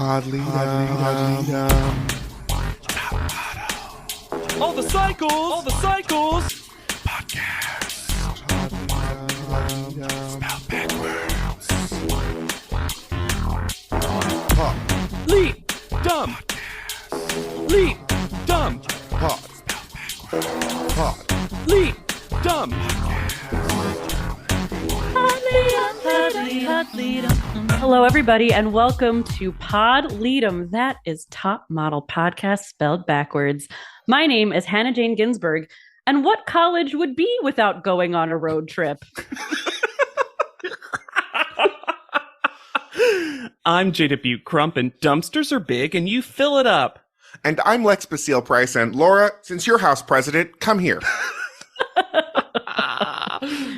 All the cycles. Podcast. Spelled backwards. Leap. Dumb. Leap. Dumb. Leap. Dumb. Hello, everybody, and welcome to Pod Lead'em. That is Top Model Podcast spelled backwards. My name is Hannah Jane Ginsburg, and what college would be without going on a road trip? I'm Jada Butte Crump, and dumpsters are big, and you fill it up. And I'm Lex Basile Price, and Laura, since you're House President, come here.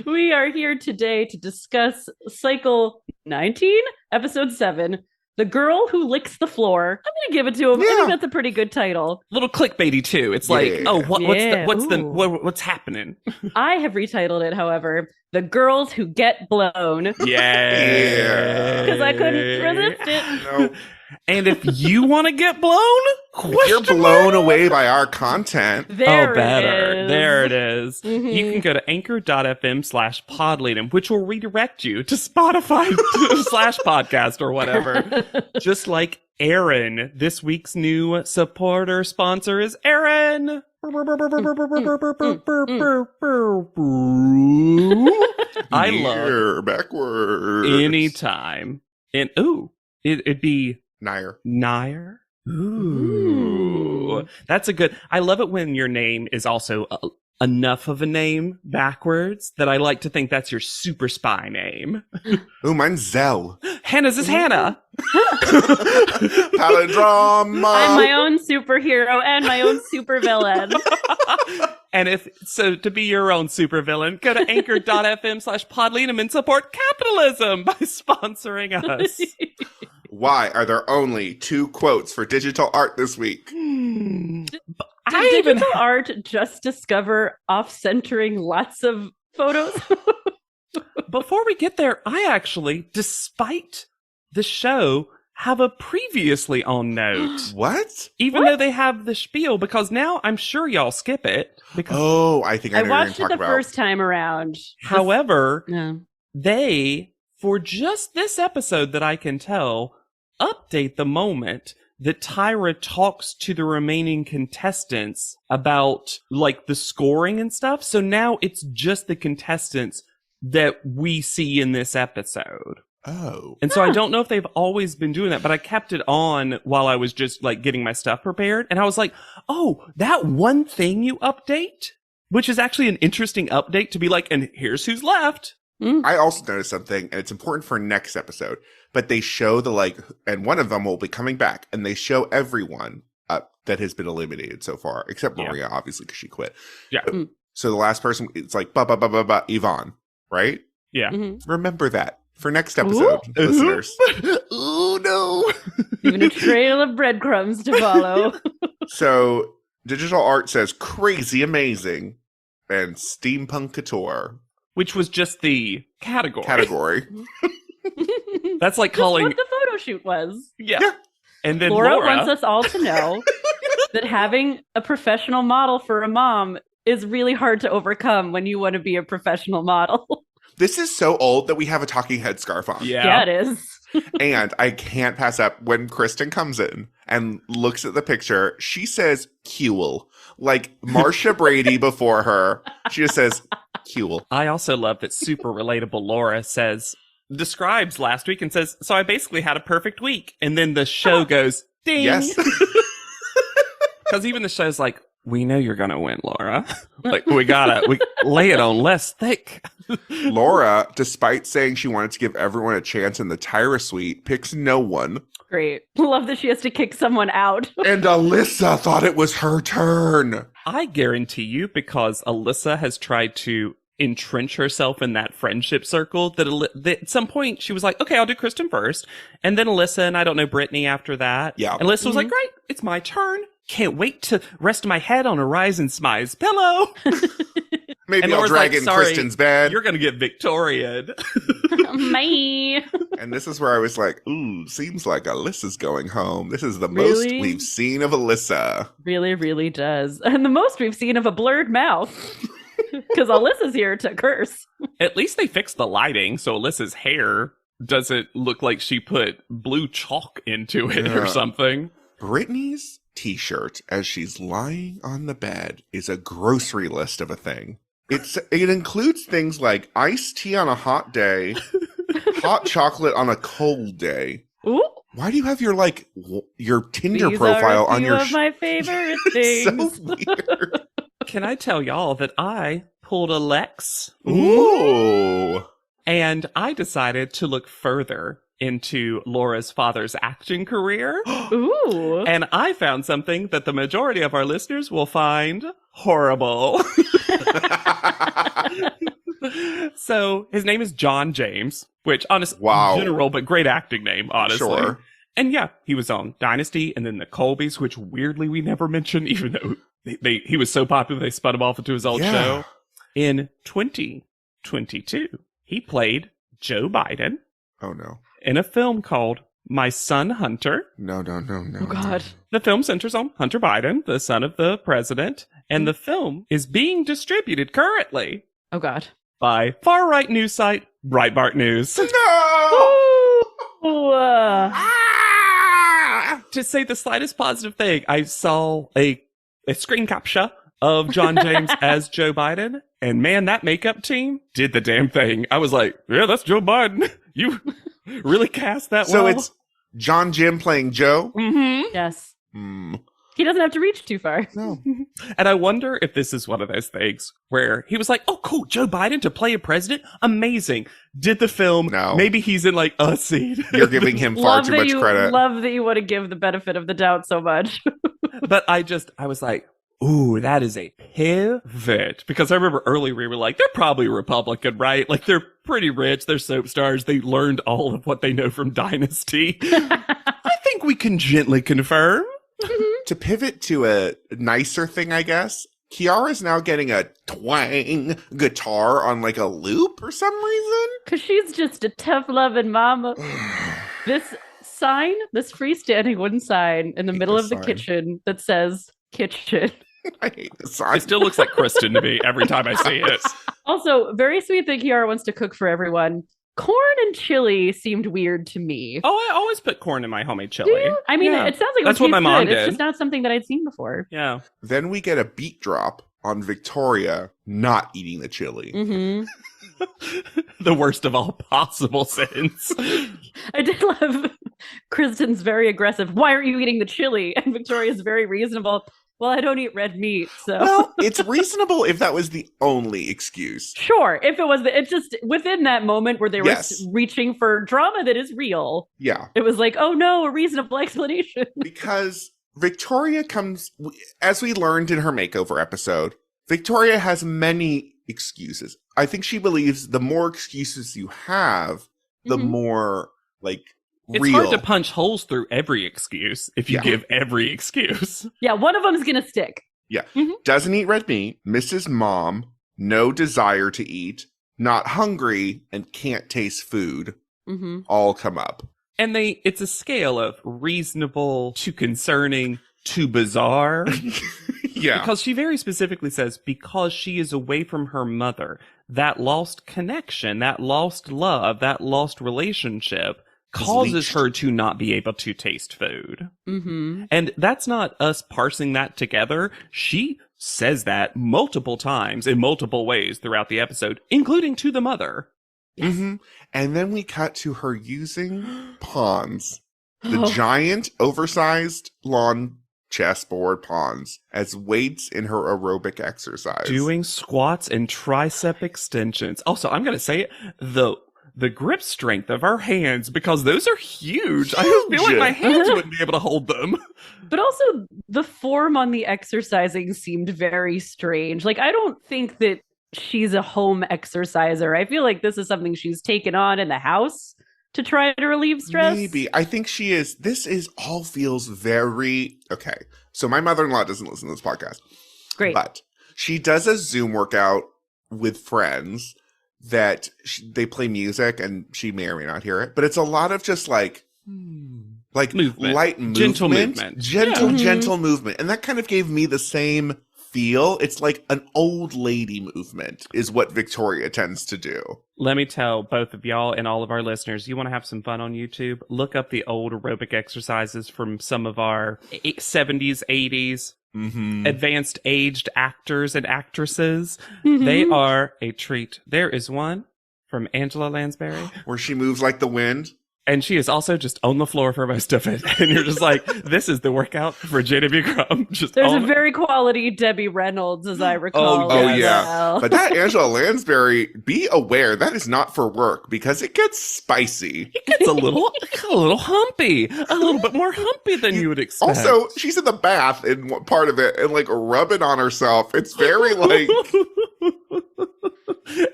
We are here today to discuss Cycle 19, Episode 7, The Girl Who Licks the Floor. I'm going to give it to him. I think that's a pretty good title. Little clickbaity too. It's like, what's happening? I have retitled it, however, The Girls Who Get Blown. Yeah. Because I couldn't resist it. No. And if you want to get blown, If you're blown away by our content. There better. it is. There it is. Mhm. You can go to anchor.fm/podleadem, which will redirect you to Spotify /podcast or whatever. Just like Aaron. This week's new supporter sponsor is Aaron. I love Here, backwards. anytime. And it'd be Nair. Ooh. That's a good. I love it when your name is also enough of a name backwards that I like to think that's your super spy name. Ooh, mine's Zell. Hannah's is Hannah. Palindrome. I'm my own superhero and my own supervillain. And to be your own supervillain, go to anchor.fm/podleadem and support capitalism by sponsoring us. Why are there only 2 quotes for digital art this week? Did digital art just discover off-centering lots of photos? Before we get there, I actually, despite the show, have a previously on note. What? Even though they have the spiel, because now I'm sure y'all skip it. Because, Oh, I think I I know what you're watched going it to the talk about. first time around. however, Yeah. they, for just this episode that I can tell, update the moment that Tyra talks to the remaining contestants about, like, the scoring and stuff. So now it's just the contestants that we see in this episode. Oh. And so I don't know if they've always been doing that, but I kept it on while I was just, like, getting my stuff prepared. And I was like, oh, that one thing you update, which is actually an interesting update to be like, and here's who's left. I also noticed something, and it's important for next episode, but they show and one of them will be coming back, and they show everyone that has been eliminated so far, except Maria, obviously, because she quit. Yeah. So the last person, it's like, Yvonne, right? Yeah. Mhm. Remember that for next episode, listeners. Ooh, no. Even a trail of breadcrumbs to follow. So digital art says crazy amazing and steampunk couture Which was just the category. That's like Just calling. what the photo shoot was. Yeah. Yeah. And then Laura Laura. wants us all to know that having a professional model for a mom is really hard to overcome when you want to be a professional model. This is so old that we have a talking head scarf on. Yeah, it is. And I can't pass up when Kristen comes in and looks at the picture. She says Kuehl. Like Marsha Brady before her. She just says Kuehl. I also love that super relatable Laura describes last week and says, so I basically had a perfect week. And then the show goes, ding. Yes. Because even the show's like, we know you're going to win, Laura. Like, we lay it on less thick. Laura, despite saying she wanted to give everyone a chance in the Tyra suite, picks no one. Great. Love that she has to kick someone out. And Alyssa thought it was her turn. I guarantee you, because Alyssa has tried to entrench herself in that friendship circle, that at some point she was like, okay, I'll do Kristen first. And then Alyssa and I don't know, Brittany after that. Yeah. And Alyssa was like, great, it's my turn. Can't wait to rest my head on a Rise and Smize pillow. I Maybe And I'll Laura's drag like, in sorry, Kristen's bed. You're going to get Victoria'd. Me. And this is where I was like, ooh, seems like Alyssa's going home. This is the most Really? we've seen of Alyssa. Really, really does. And the most we've seen of a blurred mouth. Because Alyssa's here to curse. At least they fixed the lighting so Alyssa's hair doesn't look like she put blue chalk into it or Yeah. something. Brittany's t-shirt as she's lying on the bed is a grocery list of a thing. It includes things like iced tea on a hot day, hot chocolate on a cold day. Ooh. Why do you have your your Tinder These profile are a on few your of my favorite It's things. so weird. Can I tell y'all that I pulled a Lex? Ooh. And I decided to look further into Laura's father's acting career. Ooh. And I found something that the majority of our listeners will find horrible. So his name is John James, which honestly, Wow. general, but great acting name, honestly. Sure. And yeah, he was on Dynasty and then the Colbys, which weirdly we never mentioned, even though he was so popular they spun him off into his old Yeah. show. In 2022, he played Joe Biden Oh no. in a film called My Son Hunter. No. Oh, God. The film centers on Hunter Biden, the son of the president, and the film is being distributed currently Oh, God. by far-right news site Breitbart News. No! Ooh. Ah! To say the slightest positive thing, I saw a screen capture of John James as Joe Biden, and man, that makeup team did the damn thing. I was like, yeah, that's Joe Biden. You really cast that So well. it's John Jim playing Joe? Mm-hmm. Yes. Hmm. He doesn't have to reach too far. No. And I wonder if this is one of those things where he was like, oh, cool, Joe Biden to play a president? Amazing. Did the film. No. Maybe he's in like a scene. You're giving him far too much credit. Love that you want to give the benefit of the doubt so much. But I was like, ooh, that is a pivot. Because I remember earlier we were like, they're probably Republican, right? Like they're pretty rich. They're soap stars. They learned all of what they know from Dynasty. I think we can gently confirm. To pivot to a nicer thing, I guess, Kiara's now getting a twang guitar on like a loop for some reason. Because she's just a tough loving mama. This sign, this freestanding wooden sign in the hate middle this of the sign. kitchen that says kitchen. I hate the sign. It still looks like Kristen to me every time I see it. Also, very sweet that Kiara wants to cook for everyone. Corn and chili seemed weird to me. Oh, I always put corn in my homemade Do chili. you? I mean, Yeah. it sounds like That's it what my tastes mom good. It's did. just not something that I'd seen before. Yeah. Then we get a beat drop on Victoria not eating the chili. Mm-hmm. The worst of all possible sins. I did love Kristen's very aggressive, why aren't you eating the chili? And Victoria's very reasonable, well, I don't eat red meat, so. Well, it's reasonable if that was the only excuse. Sure, if it was, it's just within that moment where they were Yes. reaching for drama that is real, Yeah, it was like, oh no, a reasonable explanation. because Victoria comes, as we learned in her makeover episode, Victoria has many excuses. I think she believes the more excuses you have, the Mhm. more, like, It's real. hard to punch holes through every excuse if you Yeah. give every excuse. Yeah, one of them's gonna stick. Doesn't eat red meat, misses mom, no desire to eat, not hungry, and can't taste food Mm-hmm. all come up. And it's a scale of reasonable to concerning to bizarre. Yeah. Because she very specifically says, because she is away from her mother, that lost connection, that lost love, that lost relationship causes leached. her to not be able to taste food. Mm-hmm. And that's not us parsing that together. She says that multiple times in multiple ways throughout the episode, including to the mother. Yes. Mhm. And then we cut to her using pawns, the Oh. giant, oversized lawn chessboard pawns, as weights in her aerobic exercise. Doing squats and tricep extensions. Also, I'm going to say it, the grip strength of her hands, because those are huge. I just feel like my hands wouldn't be able to hold them. But also, the form on the exercising seemed very strange. Like, I don't think that she's a home exerciser. I feel like this is something she's taken on in the house to try to relieve stress. Maybe. I think she is. This is all feels very okay. So my mother-in-law doesn't listen to this podcast. Great. But she does a Zoom workout with friends that they play music and she may or may not hear it, but it's a lot of just like Movement. light movement, Gentle movement. gentle movement. And that kind of gave me the same feel. It's like an old lady movement is what Victoria tends to do. Let me tell both of y'all and all of our listeners, you want to have some fun on YouTube? Look up the old aerobic exercises from some of our 70s, 80s, advanced aged actors and actresses. They are a treat. There is one from Angela Lansbury Where she moves like the wind. and she is also just on the floor for most of it. And you're just like, this is the workout for JW Crumb. There's a very quality Debbie Reynolds, as I recall. Oh, as yeah. well. But that Angela Lansbury, be aware, that is not for work because it gets spicy. It's a little humpy. A little bit more humpy than you would expect. Also, she's in the bath in one part of it and like rubbing on herself. It's very like...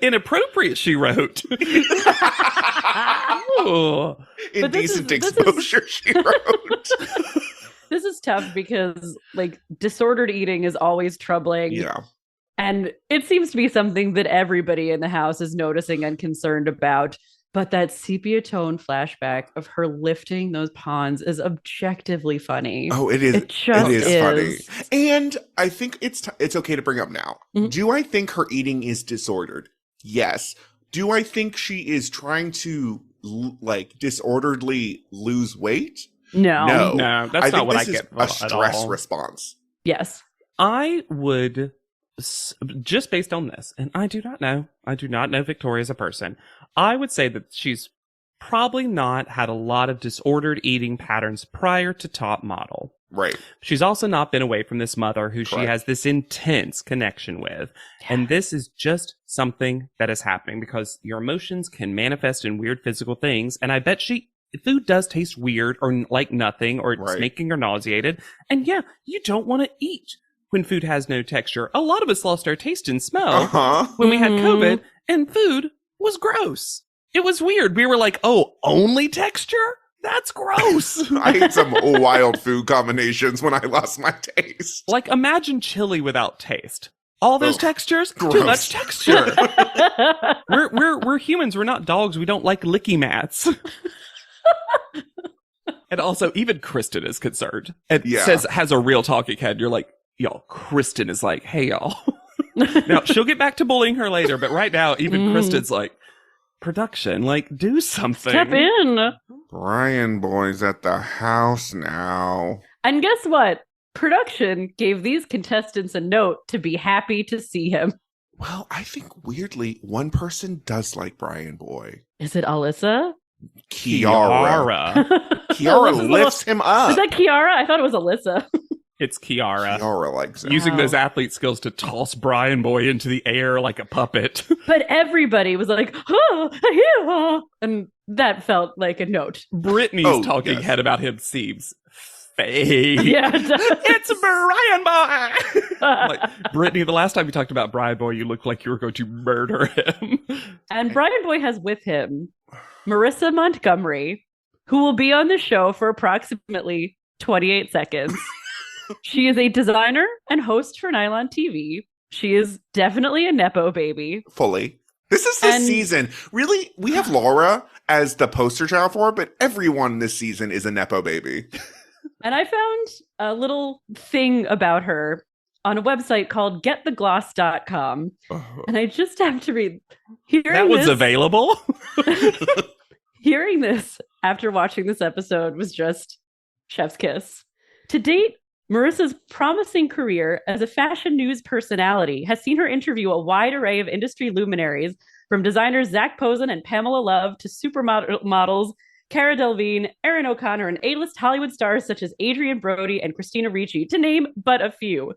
Inappropriate, she wrote. Oh. Indecent exposure, she wrote. This is tough because like disordered eating is always troubling. Yeah. And it seems to be something that everybody in the house is noticing and concerned about. But that sepia tone flashback of her lifting those pawns is objectively funny. Oh, it is. It just is funny. And I think it's okay to bring up now. Mhm. Do I think her eating is disordered? Yes. Do I think she is trying to like disorderly lose weight? No. No, that's I not think what I this is get a at stress all. response. Yes. I would, just based on this, and I do not know Victoria as a person, I would say that she's probably not had a lot of disordered eating patterns prior to Top Model. Right. She's also not been away from this mother who she Correct. has this intense connection with. And this is just something that is happening because your emotions can manifest in weird physical things. And I bet food does taste weird or like nothing or it's Right. making her nauseated. And yeah, you don't want to eat when food has no texture. A lot of us lost our taste and smell when we had COVID and food was gross. It was weird. We were like, oh, only texture? That's gross. I ate some wild food combinations when I lost my taste. Like, imagine chili without taste. All those Ugh, textures, too gross. much texture. we're humans. We're not dogs. We don't like licky mats. And also, even Kristen is concerned and has a real talking head. You're like, y'all. Kristen is like, hey, y'all. Now she'll get back to bullying her later, but right now, even Kristen's like, production, like, do something. Step in. Brian Boy's at the house now. And guess what? Production gave these contestants a note to be happy to see him. Well, I think weirdly, one person does like Brian Boy. Is it Alyssa? Kiara Alyssa's lifts him up. Is that Kiara? I thought it was Alyssa. It's Kiara. Kiara likes it. Using Wow. those athlete skills to toss Brian Boy into the air like a puppet. But everybody was like, oh, yeah. And that felt like a note. Brittany's talking head about him seems fake. Yeah, it does. It's Brian Boy! Like, Brittany, the last time you talked about Brian Boy, you looked like you were going to murder him. And Brian Boy has with him Marissa Montgomery, who will be on the show for approximately 28 seconds. She is a designer and host for Nylon TV. She is definitely a Nepo baby. Fully. This is this And- season. Really, we have Laura as the poster child for it, but everyone this season is a Nepo baby. And I found a little thing about her on a website called getthegloss.com. And I just have to read. That was available? Hearing this after watching this episode was just chef's kiss. To date, Marissa's promising career as a fashion news personality has seen her interview a wide array of industry luminaries, from designers Zach Posen and Pamela Love to supermodels Cara Delevingne, Erin O'Connor, and A-list Hollywood stars such as Adrian Brody and Christina Ricci, to name but a few.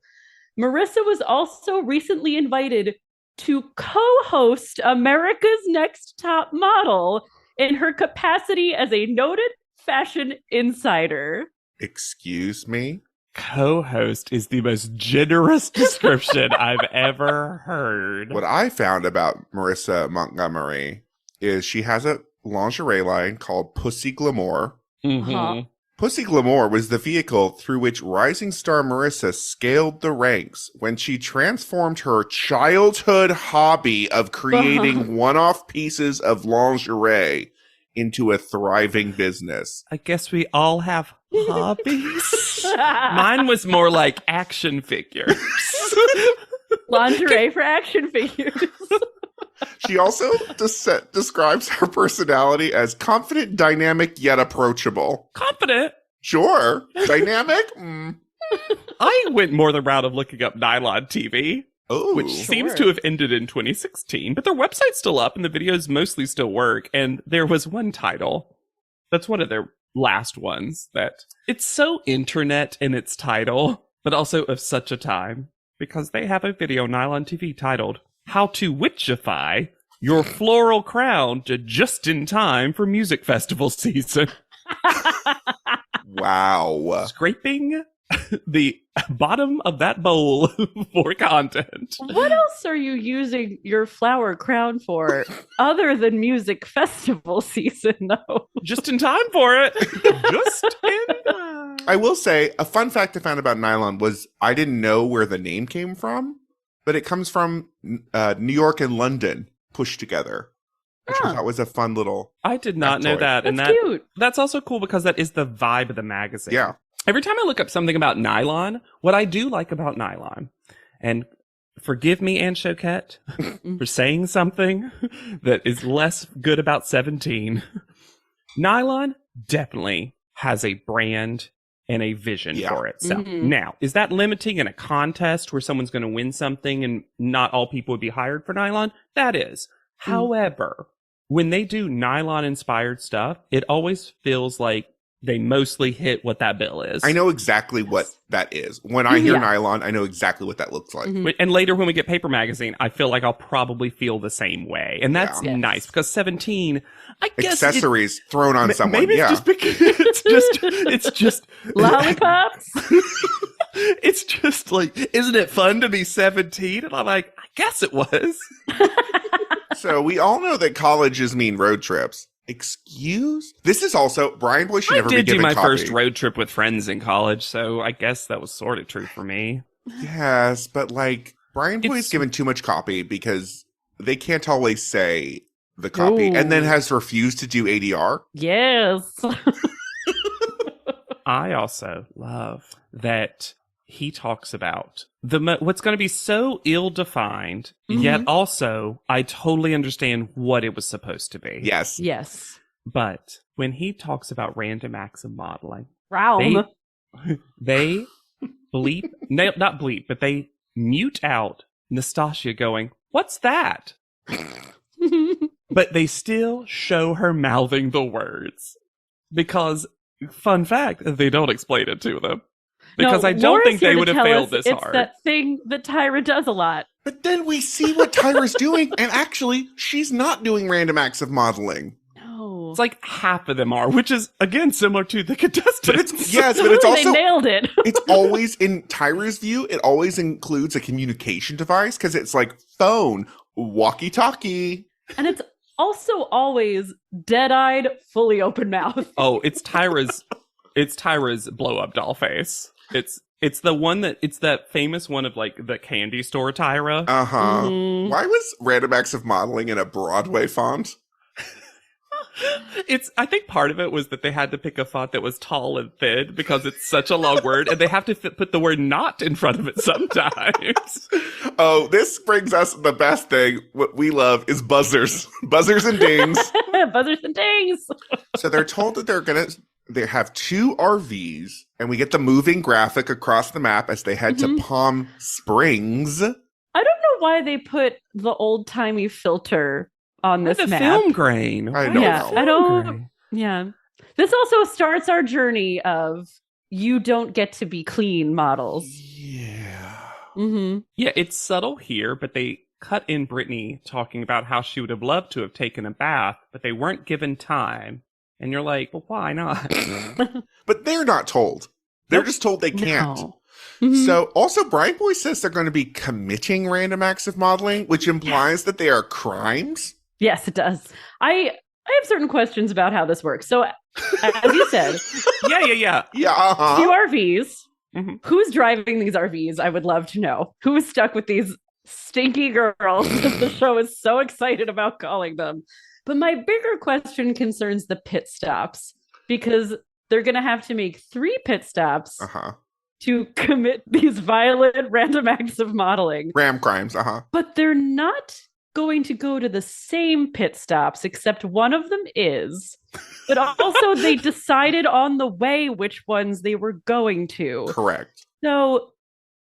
Marissa was also recently invited to co-host America's Next Top Model in her capacity as a noted fashion insider. Excuse me? Co-host is the most generous description I've ever heard. What I found about Marissa Montgomery is she has a lingerie line called Pussy Glamour. Mhm. Pussy Glamour was the vehicle through which rising star Marissa scaled the ranks when she transformed her childhood hobby of creating one-off pieces of lingerie into a thriving business. I guess we all have hobbies. Mine was more like action figures. Lingerie for action figures. She also describes her personality as confident, dynamic, yet approachable. Confident. Sure. Dynamic? Mm. I went more the route of looking up Nylon TV, Oh, which seems to have ended in 2016, but their website's still up and the videos mostly still work. And there was one title that's one of their last ones that it's so internet in its title, but also of such a time, because they have a video Nylon TV titled How to Witchify Your Floral Crown to Just in Time for Music Festival Season. wow. Scraping the bottom of that bowl for content. What else are you using your flower crown for other than music festival season, though? Just in time for it. Just in time. I will say, a fun fact I found about nylon was I didn't know where the name came from, but it comes from New York and London pushed together, which I thought was a fun little... I did not know factoid. that. And That's cute. that's also cool because that is the vibe of the magazine. Yeah. Every time I look up something about nylon, what I do like about nylon, and forgive me, Anne Choquette, for saying something that is less good about 17, nylon definitely has a brand and a vision for itself. Mhm. Now, is that limiting in a contest where someone's going to win something and not all people would be hired for nylon? That is. However, when they do nylon-inspired stuff, it always feels like they mostly hit what that bill is. I know exactly what that is. When I hear nylon, I know exactly what that looks like. And later when we get Paper Magazine, I feel like I'll probably feel the same way. And that's Yeah. nice because 17, I guess Accessories thrown on someone. maybe Yeah. it's just because it's just Lollipops? it's just like, isn't it fun to be 17? And I'm like, I guess it was. So we all know that colleges mean road trips. Excuse? This is also Brian Boy should I never be did do given my copy. first road trip with friends in college, so I guess that was sort of true for me. Yes, but like Brian Boy's It's- given too much copy because they can't always say the copy and then Ooh. has refused to do ADR. Yes. I also love that he talks about what's going to be so ill-defined, yet also I totally understand what it was supposed to be. Yes. Yes. But when he talks about random acts of modeling, Realm. Mm. they bleep, not bleep, but they mute out Nastasia going, "What's that?" But they still show her mouthing the words. Because, fun fact, they don't explain it to them. Because No, I don't Laura's think here they to would have tell failed us this it's hard. that thing that Tyra does a lot. But then we see what Tyra's doing, and actually, she's not doing random acts of modeling. No. It's like half of them are, which is, again, similar to the contestants. But it's yes, but it's They also nailed it. it's always in Tyra's view, it always includes a communication device because it's like phone, walkie-talkie. And it's also always dead-eyed, fully open mouth. Oh, it's Tyra's blow-up doll face. It's the one it's that famous one of like the candy store Tyra. Uh-huh. Mhm. Why was random acts of modeling in a Broadway font? I think part of it was that they had to pick a font that was tall and thin because it's such a long word, and they have to put the word "not" in front of it sometimes. Oh, this brings us the best thing. What we love is buzzers. Buzzers and dings. Buzzers and dings. So they're told that they have 2 RVs, and we get the moving graphic across the map as they head to Palm Springs. I don't know why they put the old-timey filter on this the map. film grain. I don't Yeah, know. I don't. Yeah. This also starts our journey of you don't get to be clean models. Yeah. Mm-hmm. Yeah, it's subtle here, but they cut in Brittany talking about how she would have loved to have taken a bath, but they weren't given time. And you're like, well, why not? But they're not told. They're Nope. just told they can't. No. Mhm. So also Brian Boy says they're going to be committing random acts of modeling, which implies that they are crimes. Yes, it does. I have certain questions about how this works. So As you said, Yeah. Yeah, two RVs. Mhm. Who's driving these RVs? I would love to know. Who is stuck with these stinky girls that the show is so excited about calling them? But my bigger question concerns the pit stops, because they're going to have to make 3 pit stops to commit these violent random acts of modeling. Ram crimes, But they're not going to go to the same pit stops, except one of them is. But also they decided on the way which ones they were going to. Correct. So,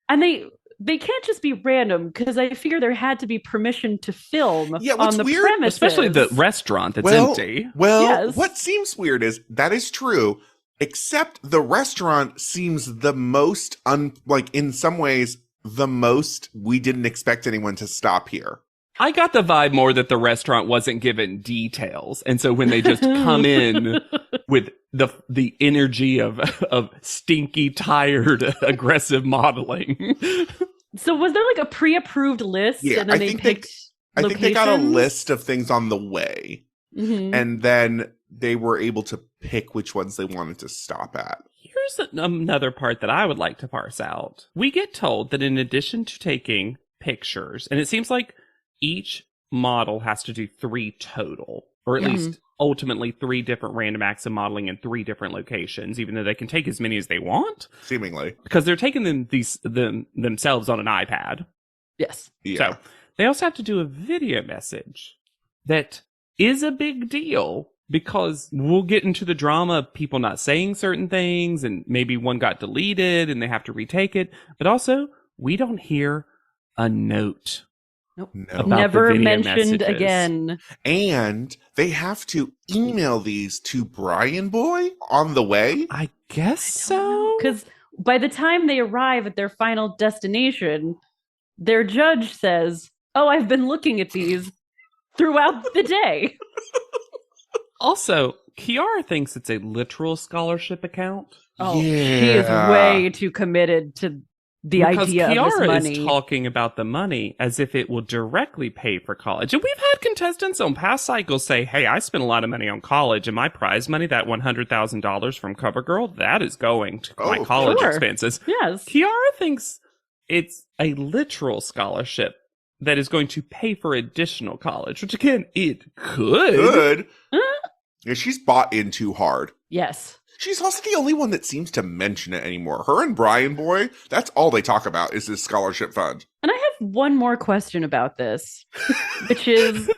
and they can't just be random, because I figure there had to be permission to film on the weird, premises. Especially the restaurant that's empty. Well, Yes. What seems weird is that is true, except the restaurant seems the most, in some ways, the most we didn't expect anyone to stop here. I got the vibe more that the restaurant wasn't given details. And so when they just come in with the energy of stinky, tired, aggressive modeling. So was there like a pre-approved list? Yeah, and then they picked I think they got a locations? list of things on the way. Mhm. And then they were able to pick which ones they wanted to stop at. Here's another part that I would like to parse out. We get told that in addition to taking pictures, and it seems like each model has to do 3 total, or at least ultimately 3 different random acts of modeling in 3 different locations, even though they can take as many as they want. Seemingly. Because they're taking them themselves on an iPad. Yes. Yeah. So they also have to do a video message that is a big deal, because we'll get into the drama of people not saying certain things, and maybe one got deleted and they have to retake it. But also, we don't hear a note. Nope. No. About Never the video mentioned messages. again. And they have to email these to Brian Boy on the way. I guess so. Because by the time they arrive at their final destination, their judge says, "Oh, I've been looking at these throughout the day." Also, Kiara thinks it's a literal scholarship account. Oh, she is way too committed to the Because idea of this Kiara money. is talking about the money as if it will directly pay for college. And we've had contestants on past cycles say, hey, I spent a lot of money on college, and my prize money, that $100,000 from CoverGirl, that is going to my college sure. expenses. Yes. Kiara thinks it's a literal scholarship that is going to pay for additional college, which again, it could. Good. Yeah, she's bought in too hard. Yes. She's also the only one that seems to mention it anymore. Her and Brian Boy, that's all they talk about is this scholarship fund. And I have one more question about this, which is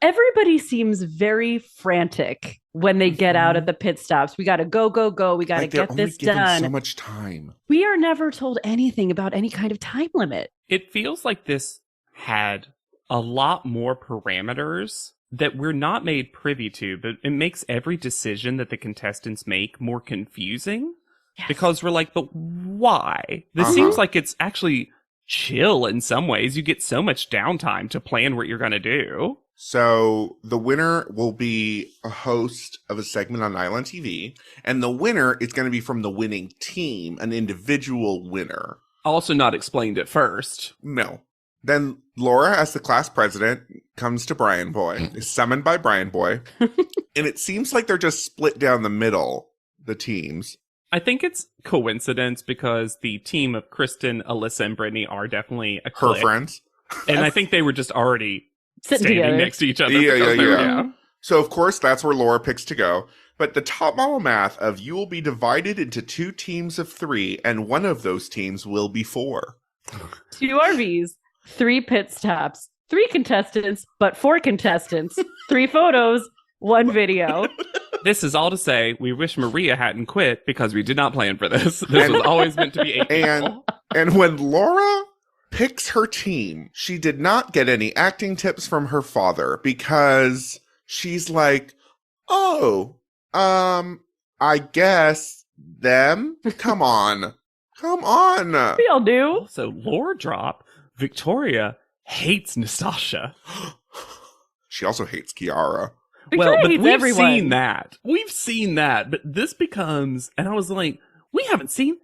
everybody seems very frantic when they get out at the pit stops. We got to go. We got to get this done. So much time. We are never told anything about any kind of time limit. It feels like this had a lot more parameters that we're not made privy to, but it makes every decision that the contestants make more confusing. Yes. Because we're like, but why? This seems like it's actually chill in some ways. You get so much downtime to plan what you're going to do. So the winner will be a host of a segment on Island TV, and the winner is going to be from the winning team, an individual winner. Also not explained at first. No. Then Laura, as the class president, comes to Brian Boy, is summoned by Brian Boy, and it seems like they're just split down the middle, the teams. I think it's coincidence because the team of Kristen, Alyssa, and Brittany are definitely a Her clique. friends. And I think they were just already Sitting standing together. next to each other. Yeah, because yeah, they're- yeah. So, of course, that's where Laura picks to go. But the top model math of you will be divided into 2 teams of 3, and one of those teams will be 4. 2 RVs, 3 pit stops, 3 contestants, but 4 contestants, 3 photos, 1 video. This is all to say, we wish Maria hadn't quit because we did not plan for this. This was always meant to be 8 people. And when Laura picks her team, she did not get any acting tips from her father because she's like, oh, I guess them? Come on. Come on. We all do. Also, lore drop, Victoria hates Nastasha. She also hates Kiara. Victoria but hates we've everyone. seen that. We've seen that. But this becomes, and I was like, we haven't seen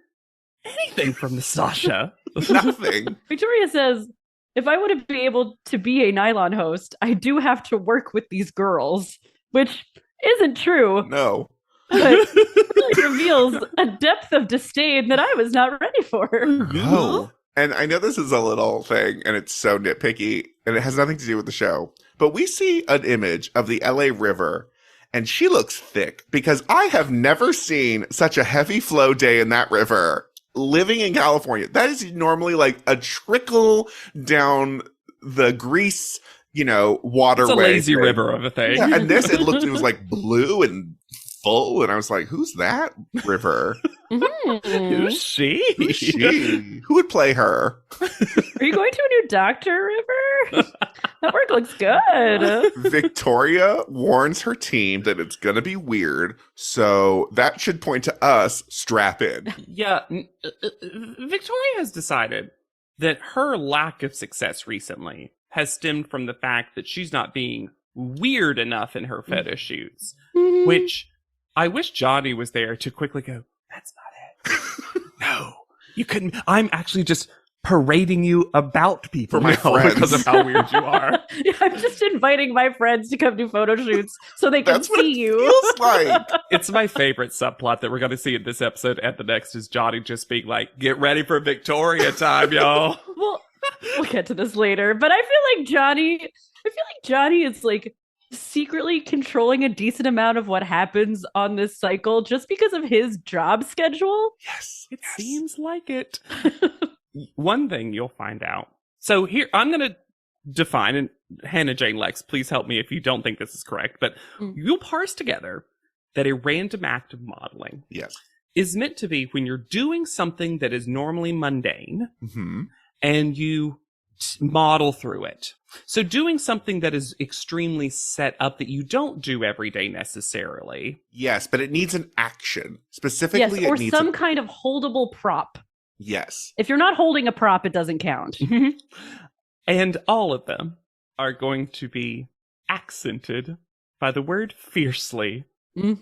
anything from Nastasha. Nothing. Victoria says, if I want to be able to be a nylon host, I do have to work with these girls, which isn't true, No. but really reveals a depth of disdain that I was not ready for. Oh. And I know this is a little thing, and it's so nitpicky, and it has nothing to do with the show, but we see an image of the LA River, and she looks thick, because I have never seen such a heavy flow day in that river living in California. That is normally like a trickle down the Grease, waterway. It's a lazy thing. river of a thing. Yeah, and it was like blue and full, and I was like, who's that river? Who's she? Who's she? Who would play her? Are you going to a new Doctor River? That work looks good. Victoria warns her team that it's going to be weird, so that should point to us, strap in. Yeah, Victoria has decided that her lack of success recently has stemmed from the fact that she's not being weird enough in her fetish shoots, which I wish Johnny was there to quickly go, that's not it. No, you couldn't. I'm actually just parading you about people For my now friends. because of how weird you are. I'm just inviting my friends to come do photo shoots so they can That's what see it you. feels like. It's my favorite subplot that we're going to see in this episode and the next is Johnny just being like, get ready for Victoria time, y'all. Well, we'll get to this later, but I feel like Johnny is like secretly controlling a decent amount of what happens on this cycle just because of his job schedule. Yes. It seems like it. One thing you'll find out. So here, I'm going to define, and Hannah Jane Lex, please help me if you don't think this is correct, but you'll parse together that a random act of modeling Yes. is meant to be when you're doing something that is normally mundane Mm-hmm. and you model through it. So doing something that is extremely set up that you don't do every day necessarily. Yes, but it needs an action. Specifically, Yes, or it needs some kind of holdable prop. Yes. If you're not holding a prop, it doesn't count. And all of them are going to be accented by the word fiercely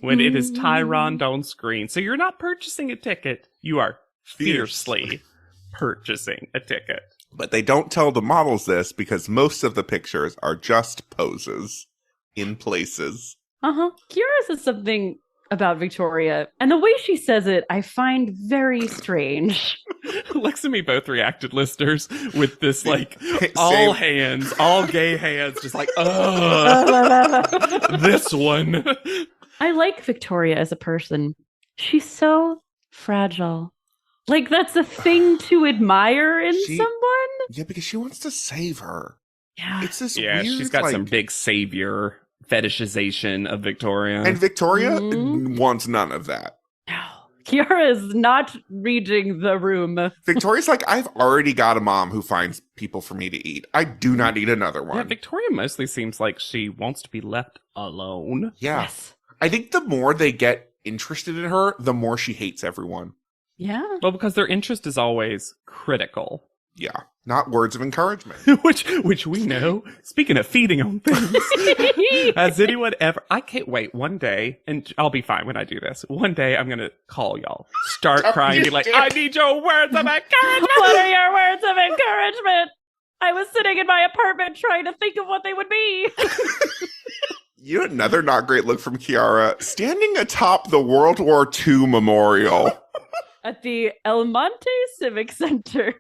when it is Tyroned on screen. So you're not purchasing a ticket, you are fiercely purchasing a ticket. But they don't tell the models this because most of the pictures are just poses in places. Kiara says something about Victoria, and the way she says it, I find very strange. Lex and me both reacted, listeners, with this like Same. all hands, all gay hands, just like, this one. I like Victoria as a person. She's so fragile. Like, that's a thing to admire in someone. Yeah, because she wants to save her. Yeah. It's this Yeah, weird, she's got like, some big savior fetishization of Victoria. And Victoria wants none of that. No. Kiara is not reading the room. Victoria's like, I've already got a mom who finds people for me to eat. I do not need another one. Yeah, Victoria mostly seems like she wants to be left alone. Yeah. Yes. I think the more they get interested in her, the more she hates everyone. Yeah. Well, because their interest is always critical. Yeah. Not words of encouragement. which we know. Speaking of feeding on things, has anyone ever? I can't wait one day, and I'll be fine when I do this. One day, I'm gonna call y'all, start crying, be like, "I need your words of encouragement." What are your words of encouragement? I was sitting in my apartment trying to think of what they would be. You know, another not great look from Kiara, standing atop the World War II memorial At the El Monte Civic Center.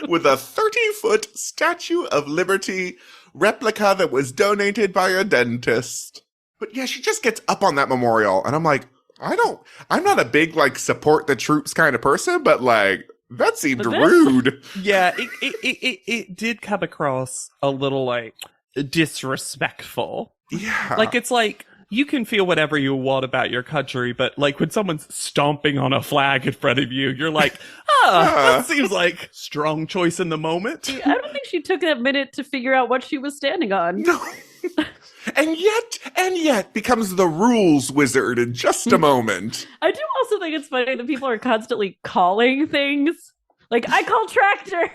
with a 30-foot Statue of Liberty replica that was donated by a dentist. But yeah, she just gets up on that memorial, and I'm like, I'm not a big, like, support the troops kind of person, but, like, that seemed rude. Yeah, it did come across a little, like, disrespectful. Yeah. Like, it's like, you can feel whatever you want about your country, but, like, when someone's stomping on a flag in front of you, you're like, that seems like strong choice in the moment. I don't think she took that minute to figure out what she was standing on. No. And yet becomes the rules wizard in just a moment. I do also think it's funny that people are constantly calling things. Like, I call tractor.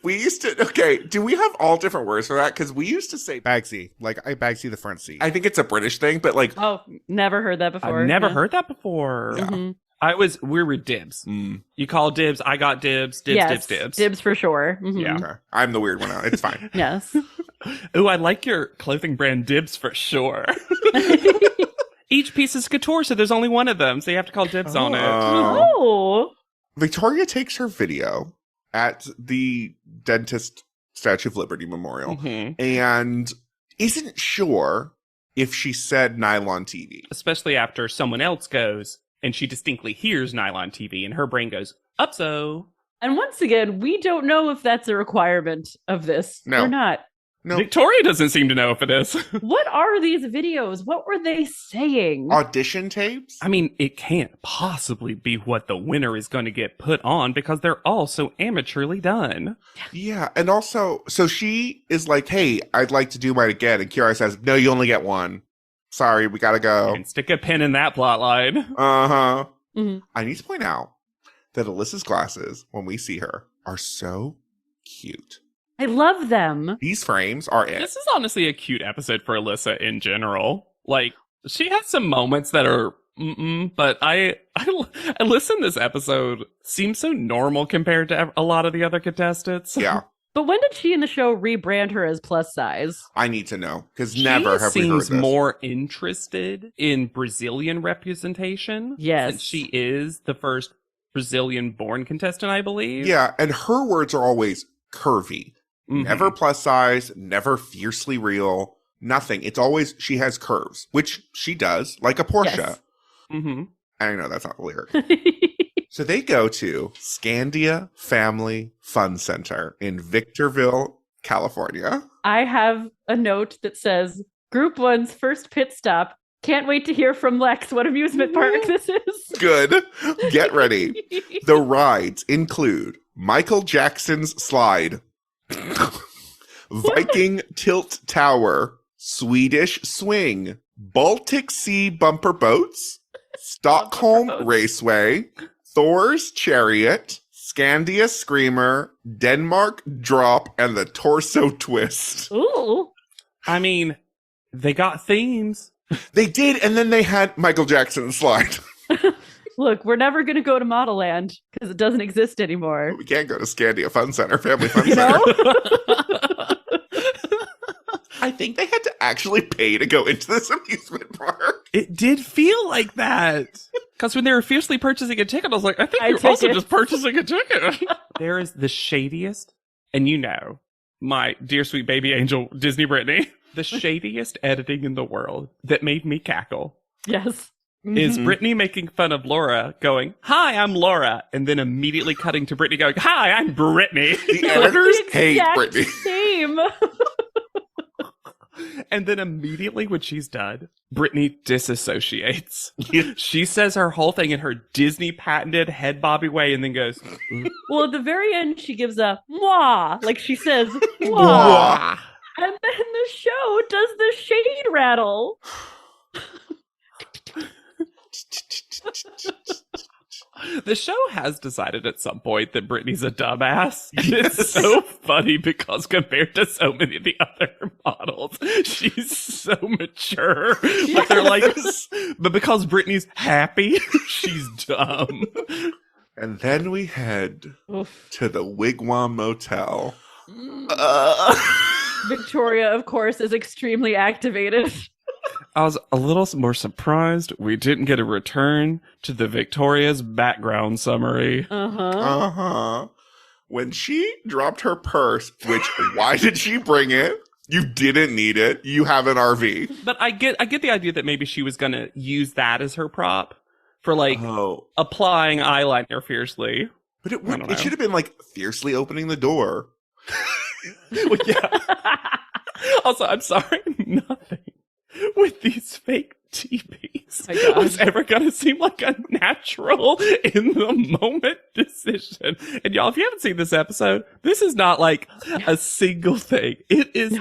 We used to, okay, do we have all different words for that? Because we used to say bagsy. Like, I bagsy the front seat. I think it's a British thing, but like, Oh, never heard that before. I've never Yeah. heard that before. Yeah. Mhm. We were dibs. Mm. You call dibs, I got dibs, Yes, dibs. Dibs for sure. Mhm. Yeah. Okay. I'm the weird one out. It's fine. Yes. Ooh, I like your clothing brand dibs for sure. Each piece is couture, so there's only one of them, so you have to call dibs on it. Oh. Victoria takes her video at the Dentist Statue of Liberty Memorial Mhm. and isn't sure if she said nylon TV. Especially after someone else goes and she distinctly hears nylon TV and her brain goes, up so. And once again, we don't know if that's a requirement of this No. or not. No. Victoria doesn't seem to know if it is. What are these videos? What were they saying? Audition tapes? I mean, it can't possibly be what the winner is going to get put on because they're all so amateurly done. Yeah. And also, so she is like, hey, I'd like to do mine again. And Kiara says, no, you only get one. Sorry, we gotta go. And stick a pin in that plot line. Uh-huh. Mhm. I need to point out that Alyssa's glasses, when we see her, are so cute. I love them. These frames are it. This is honestly a cute episode for Alyssa in general. Like, she has some moments that are but Alyssa in this episode seems so normal compared to a lot of the other contestants. Yeah. But when did she in the show rebrand her as plus size? I need to know because She never have we heard seems this. more interested in Brazilian representation. Yes. Since she is the first Brazilian-born contestant, I believe. Yeah, and her words are always curvy. Mhm. Never plus size, never fiercely real, nothing. It's always she has curves, which she does, like a Porsche. Yes. Mhm. I know that's not the lyric. So they go to Scandia Family Fun Center in Victorville, California. I have a note that says, Group 1's first pit stop. Can't wait to hear from Lex what amusement park this is. Good. Get ready. The rides include Michael Jackson's Slide, Viking Tilt Tower, Swedish Swing, Baltic Sea Bumper Boats, Stockholm Bumper boats. Raceway, Thor's Chariot, Scandia Screamer, Denmark Drop, and the Torso Twist. Ooh. I mean, they got themes. They did, and then they had Michael Jackson's Slide. Look, we're never going to go to Model Land because it doesn't exist anymore. We can't go to Scandia Fun Center, Family Fun You Center. know? I think they had to actually pay to go into this amusement park. It did feel like that. Because when they were fiercely purchasing a ticket, I was like, I think I you're take also it. just purchasing a ticket. There is the shadiest, and you know, my dear sweet baby angel, Disney Brittany, the shadiest editing in the world that made me cackle Yes. is Mhm. Brittany making fun of Laura going, hi, I'm Laura, and then immediately cutting to Brittany going, hi, I'm Brittany. The editors The hate exact Brittany. Same. And then immediately when she's done, Brittany disassociates. She says her whole thing in her Disney patented head bobby way and then goes, Well, at the very end, she gives a mwah. Like she says, mwah. Mwah. And then the show does the shade rattle. The show has decided at some point that Brittany's a dumbass. And it's so funny because compared to so many of the other models, she's so mature. But they're like, but because Brittany's happy, she's dumb. And then we head Oof. to the Wigwam Motel. Victoria, of course, is extremely activated. I was a little more surprised we didn't get a return to the Victoria's background summary. Uh-huh. Uh-huh. When she dropped her purse, which, why did she bring it? You didn't need it. You have an RV. But I get the idea that maybe she was gonna use that as her prop for like Oh. applying eyeliner fiercely. But it I don't would, know. it should have been like fiercely opening the door. Well, yeah. Also, I'm sorry, nothing with these fake TPs My God. was ever gonna seem like a natural in the moment decision. And y'all, if you haven't seen this episode, this is not like a single thing. It is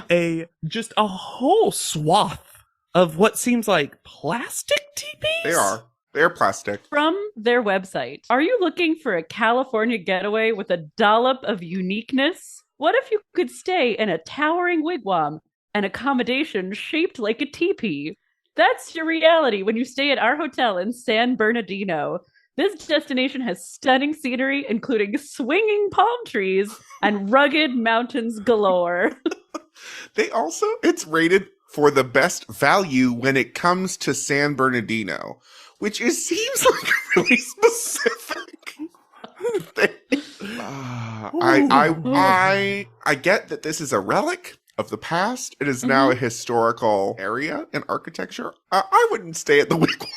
just a whole swath of what seems like plastic TPs. They are. They're plastic. From their website, are you looking for a California getaway with a dollop of uniqueness? What if you could stay in a towering wigwam and accommodation shaped like a teepee? That's your reality when you stay at our hotel in San Bernardino. This destination has stunning scenery, including swinging palm trees and rugged mountains galore. It's rated for the best value when it comes to San Bernardino, which seems like a really specific thing. I get that this is a relic of the past. It is now a historical area in architecture. I wouldn't stay at the Wigwam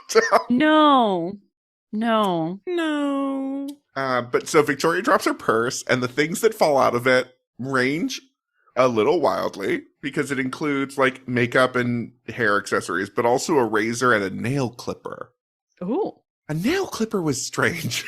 Hotel. No. But so Victoria drops her purse, and the things that fall out of it range a little wildly because it includes like makeup and hair accessories, but also a razor and a nail clipper. Ooh. A nail clipper was strange.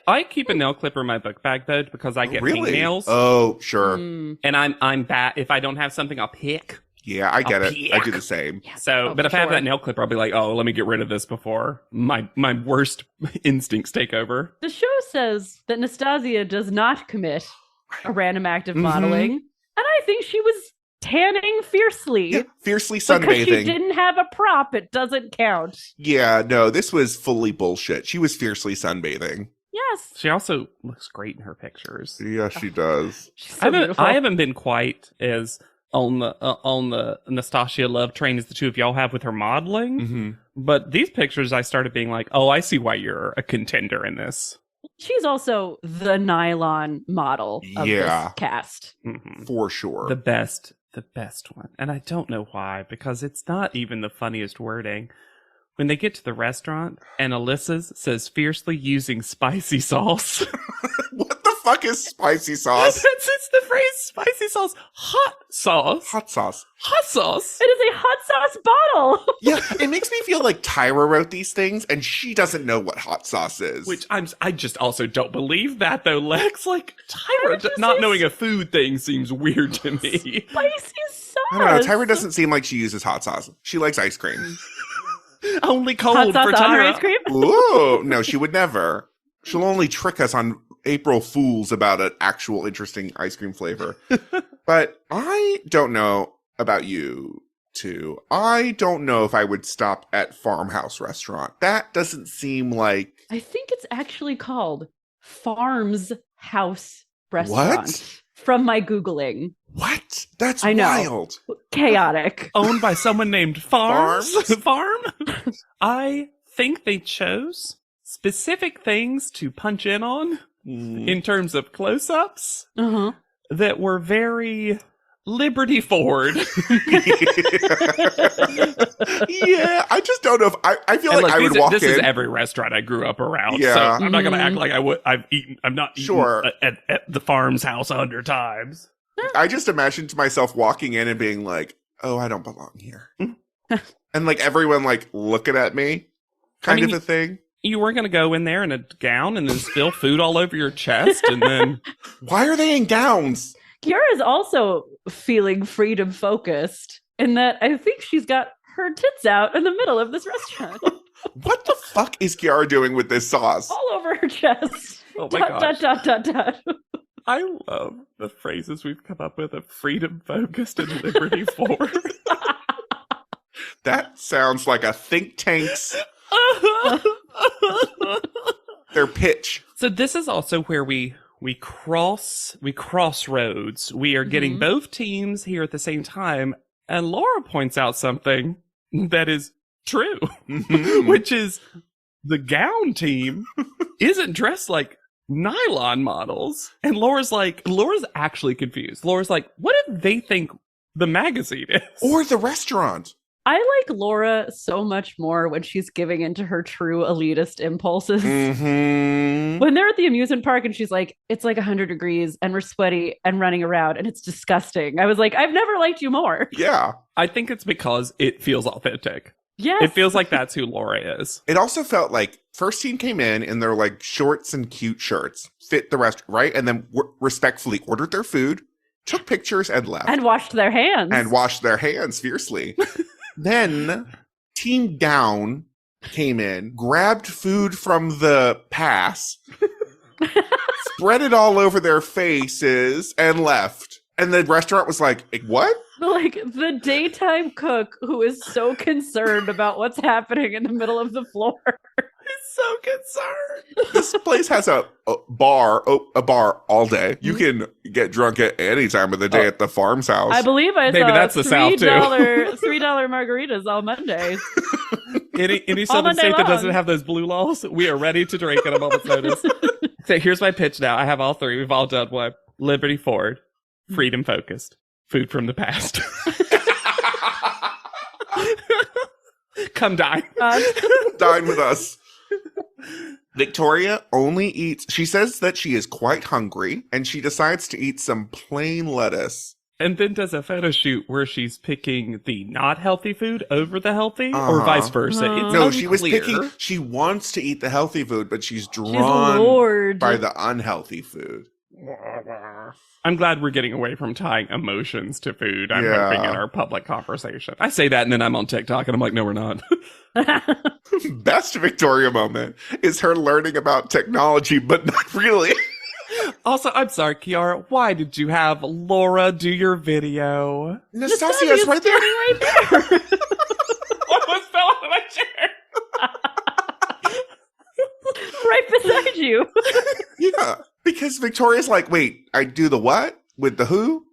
I keep a nail clipper in my book bag though because I get hangnails. Oh, sure. And I'm bad. If I don't have something, I'll pick. Yeah, I get it. I do the same. Yeah. So, but if I have that nail clipper, I'll be like, oh, let me get rid of this before my worst instincts take over. The show says that Nastasia does not commit a random act of modeling, and I think she was tanning fiercely. Yeah, fiercely Because sunbathing. she didn't have a prop, it doesn't count. Yeah, no, this was fully bullshit. She was fiercely sunbathing. Yes. She also looks great in her pictures. Yeah, she does. She's so beautiful. I haven't been quite as on the Nastasia love train as the two of y'all have with her modeling. But these pictures, I started being like, oh, I see why you're a contender in this. She's also the nylon model of this cast. For sure. The best one. And I don't know why, because it's not even the funniest wording. When they get to the restaurant and Alyssa's says fiercely using spicy sauce. What the fuck is spicy sauce? It's the phrase spicy sauce. Hot sauce. Hot sauce. Hot sauce. It is a hot sauce bottle. Yeah, it makes me feel like Tyra wrote these things and she doesn't know what hot sauce is. Which I just also don't believe that though, Lex. Like Tyra just not say knowing a food thing seems weird to me. Spicy sauce. I don't know. Tyra doesn't seem like she uses hot sauce. She likes ice cream. Only cold Hot sauce for on her Tyra. ice cream? Ooh, no, she would never. She'll only trick us on April Fools about an actual interesting ice cream flavor. But I don't know about you two. I don't know if I would stop at Farmhouse Restaurant. That doesn't seem like... I think it's actually called Farms House Restaurant. What? From my Googling. What? That's I know. wild. Chaotic. Owned by someone named Farms. Farms? Farm? I think they chose specific things to punch in on in terms of close-ups Uh-huh. that were very Liberty Ford. Yeah, I just don't know if I feel And like I would walk this in. is every restaurant I grew up around. Yeah. So I'm not going to act like I'm not eaten Sure. at the Farm's house 100 times. I just imagined myself walking in and being like, "Oh, I don't belong here," and like everyone like looking at me, kind of a thing. You weren't going to go in there in a gown and then spill food all over your chest and then... Why are they in gowns? Kiara is also feeling freedom focused in that I think she's got her tits out in the middle of this restaurant. What the fuck is Kiara doing with this sauce? All over her chest. Oh my dot, gosh. dot. I love the phrases we've come up with of freedom focused and liberty forward. That sounds like a think tank's their pitch. So this is also where we cross roads. We are getting both teams here at the same time, and Laura points out something that is true, which is the gown team isn't dressed like nylon models. And Laura's actually confused. Laura's like, what if they think the magazine is? Or the restaurant. I like Laura so much more when she's giving into her true elitist impulses. When they're at the amusement park and she's like, it's like 100 degrees and we're sweaty and running around and it's disgusting. I was like, I've never liked you more. Yeah. I think it's because it feels authentic. Yes. It feels like that's who Laura is. It also felt like first team came in their like shorts and cute shirts, fit the rest, right? And then respectfully ordered their food, took pictures and left. And washed their hands. And washed their hands fiercely. Then Team Gown came in, grabbed food from the pass, spread it all over their faces, and left. And the restaurant was like, what? Like the daytime cook who is so concerned about what's happening in the middle of the floor. so concerned. This place has a bar all day. You can get drunk at any time of the day at the farm's house. I believe I Maybe saw that's the South, too. $3 margaritas all Monday. Any southern Monday state that long. doesn't have those blue laws, we are ready to drink at a moment's notice. So here's my pitch now. I have all three. We've all done one. Liberty Forward, freedom focused, food from the past. Come dine. Dine with us. Victoria only eats, she says that she is quite hungry, and she decides to eat some plain lettuce. And then does a photo shoot where she's picking the not healthy food over the healthy, or Uh-huh. vice versa. It's No, she was unclear. picking, she wants to eat the healthy food, but she's She's drawn lured. by the unhealthy food. I'm glad we're getting away from tying emotions to food. I'm Yeah. hoping in our public conversation. I say that and then I'm on TikTok and I'm like, no, we're not. Best Victoria moment is her learning about technology, but not really. Also, I'm sorry, Kiara, why did you have Laura do your video? Nastasia's right there. What was fell out of my chair? Right beside you. Yeah, because Victoria's like, wait, I do the what? With the who?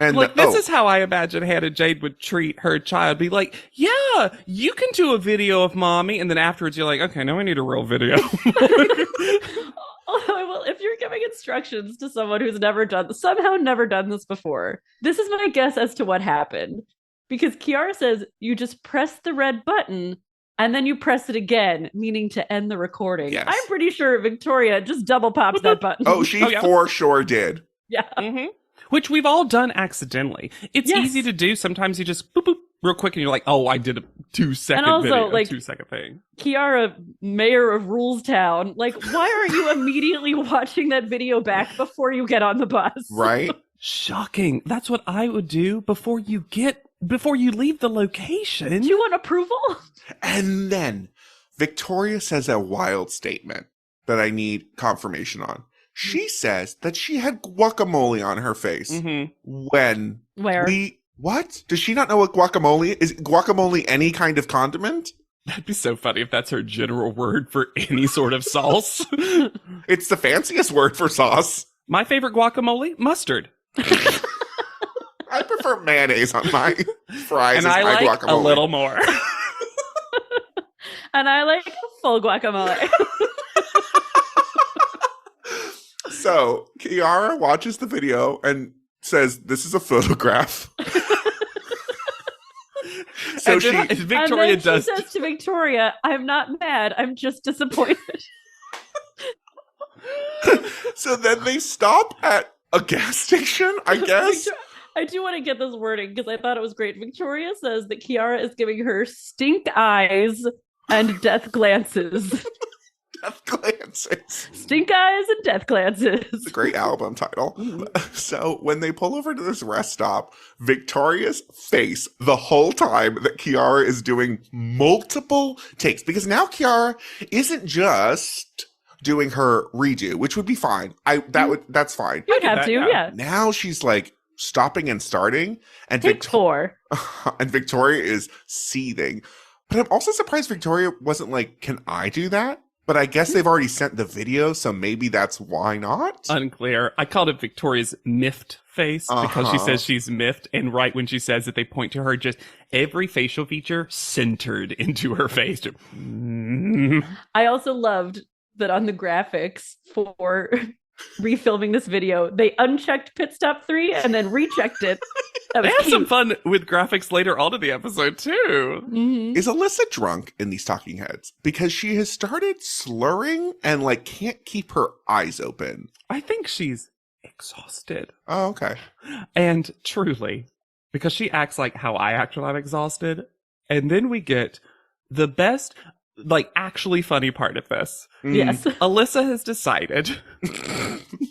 And Like, the, this is how I imagine Hannah Jade would treat her child. Be like, yeah, you can do a video of mommy. And then afterwards, you're like, okay, now I need a real video. Well, if you're giving instructions to someone who's somehow never done this before, this is my guess as to what happened. Because Kiara says you just press the red button and then you press it again, meaning to end the recording. Yes. I'm pretty sure Victoria just double pops that button. oh, she Oh, yeah. for sure did. Yeah. Mm-hmm. Which we've all done accidentally. It's Yes. easy to do. Sometimes you just boop, boop, real quick and you're like, oh, I did a 2-second And also, video, like- 2-second thing. Kiara, mayor of Rulestown, like, why are you immediately watching that video back before you get on the bus? Right? Shocking. That's what I would do before you leave the location. Do you want approval? And then Victoria says a wild statement that I need confirmation on. She says that she had guacamole on her face Mm-hmm. when Where? what? Does she not know what guacamole is? Guacamole any kind of condiment? That'd be so funny if that's her general word for any sort of sauce. It's the fanciest word for sauce. My favorite guacamole, mustard. I prefer mayonnaise on my fries And as I my like guacamole. a little more. And I like full guacamole. So Kiara watches the video and says, "This is a photograph." So And she, then Victoria and then does. she says to Victoria, I'm not mad, I'm just disappointed. so then they stop at a gas station, I guess. I do want to get this wording because I thought it was great. Victoria says that Kiara is giving her stink eyes and death glances. Death glances. Stink eyes and death glances. It's a great album title. So when they pull over to this rest stop, Victoria's face the whole time that Kiara is doing multiple takes, because now Kiara isn't just doing her redo, which would be fine. That's fine. You'd have that, to, yeah. yeah. Now she's like stopping and starting, and Take 4. and Victoria is seething. But I'm also surprised Victoria wasn't like, "Can I do that?" But I guess they've already sent the video, so maybe that's why not. Unclear. I called it Victoria's miffed face because she Uh-huh. says she's miffed, and right when she says it, they point to her just every facial feature centered into her face. I also loved that on the graphics for refilming this video, they unchecked pit stop 3 and then rechecked it. That They was have some cute. fun with graphics later on in the episode too. Mhm. Is Alyssa drunk in these talking heads? Because she has started slurring and like can't keep her eyes open. I think she's exhausted. Oh, okay. And truly, because she acts like how I act when I'm exhausted. And then we get the best, like, actually funny part of this. Yes. Alyssa has decided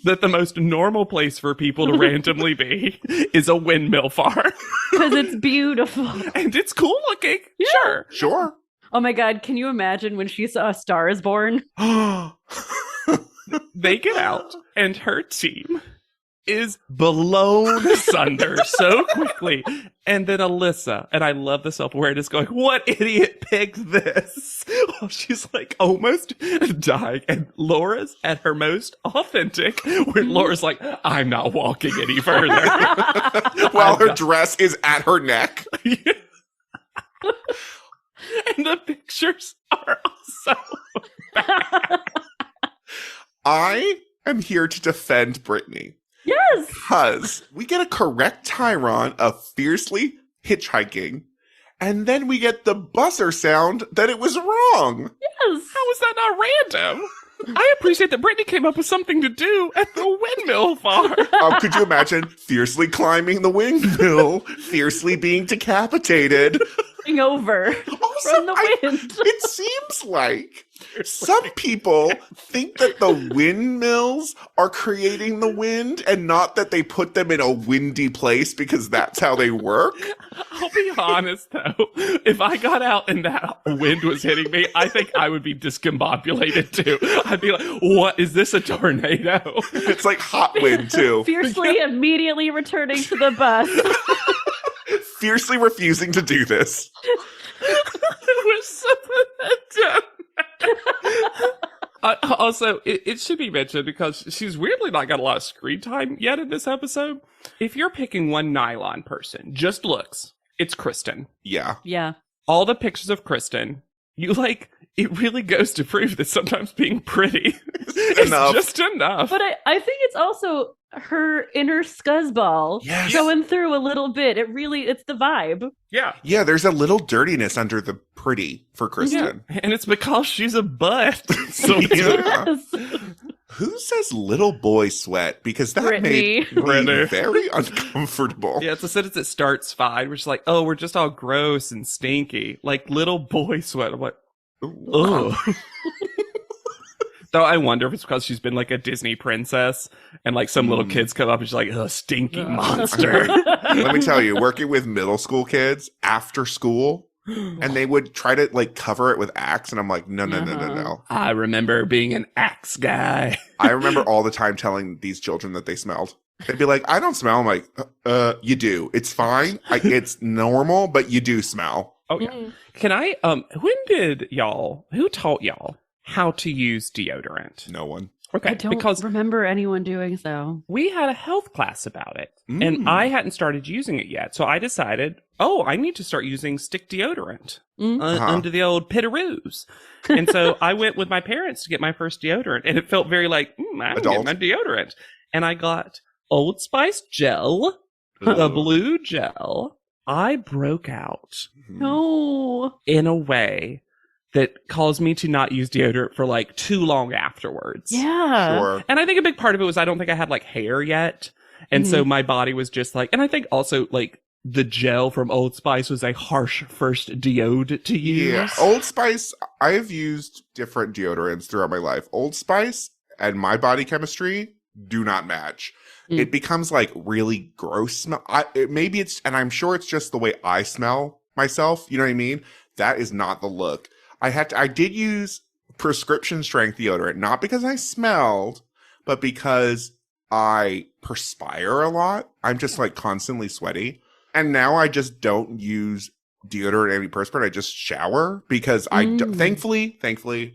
that the most normal place for people to randomly be is a windmill farm. Because it's beautiful. And it's cool looking. Sure. Sure. Oh my god, can you imagine when she saw A Star is Born? They get out, and her team is blown asunder so quickly. And then Alyssa, and I love the self-awareness, going, what idiot picked this? Well, she's like almost dying. And Laura's at her most authentic, where Laura's like, I'm not walking any further. While her dress is at her neck. And the pictures are also bad. I am here to defend Brittany. Yes. Because we get a correct Tyron of fiercely hitchhiking, and then we get the buzzer sound that it was wrong. Yes. How is that not random? I appreciate that Brittany came up with something to do at the windmill farm. Could you imagine fiercely climbing the windmill, fiercely being decapitated? Over Also, from the wind. It seems like some people think that the windmills are creating the wind and not that they put them in a windy place because that's how they work. I'll be honest, though. If I got out and that wind was hitting me, I think I would be discombobulated, too. I'd be like, what? Is this a tornado? It's like hot wind, too. Fiercely immediately returning to the bus. Fiercely refusing to do this. I wish someone had done that. Also, it should be mentioned because she's weirdly not got a lot of screen time yet in this episode. If you're picking one nylon person, just looks, it's Kristen. Yeah. Yeah. All the pictures of Kristen, it really goes to prove that sometimes being pretty is enough. just enough. But I think it's also her inner scuzzball Yes. going through a little bit. It's the vibe. Yeah. Yeah, there's a little dirtiness under the pretty for Kristen. Yeah. And it's because she's a butt. So Yeah. Yes. Who says little boy sweat? Because that Brittany. made me Brittany. very uncomfortable. Yeah, it's a sentence that starts fine. We're just like, oh, we're just all gross and stinky. Like little boy sweat. I'm like, oh. Though I wonder if it's because she's been like a Disney princess and like some little kids come up and she's like, oh, stinky monster. Let me tell you, working with middle school kids after school, and they would try to like cover it with Axe, and I'm like, no. I remember being an Axe guy. I remember all the time telling these children that they smelled. They'd be like, I don't smell. I'm like, you do. It's fine. It's normal, but you do smell. Oh, yeah. Can I, who taught y'all how to use deodorant? No one. Okay. I don't because remember anyone doing so. we had a health class about it and I hadn't started using it yet. So I decided, I need to start using stick deodorant under the old pitaroos. And so I went with my parents to get my first deodorant and it felt very like, I'm getting my deodorant. And I got Old Spice gel, the blue gel. I broke out No. in a way that caused me to not use deodorant for like too long afterwards. Yeah. Sure. And I think a big part of it was I don't think I had like hair yet. And so my body was just like, and I think also like the gel from Old Spice was a harsh first deod to use. Yeah. Old Spice, I've used different deodorants throughout my life. Old Spice and my body chemistry do not match. It becomes like really gross smell. And I'm sure it's just the way I smell myself. You know what I mean? That is not the look. I did use prescription strength deodorant, not because I smelled, but because I perspire a lot. I'm just like constantly sweaty. And now I just don't use deodorant antiperspirant. I just shower because thankfully,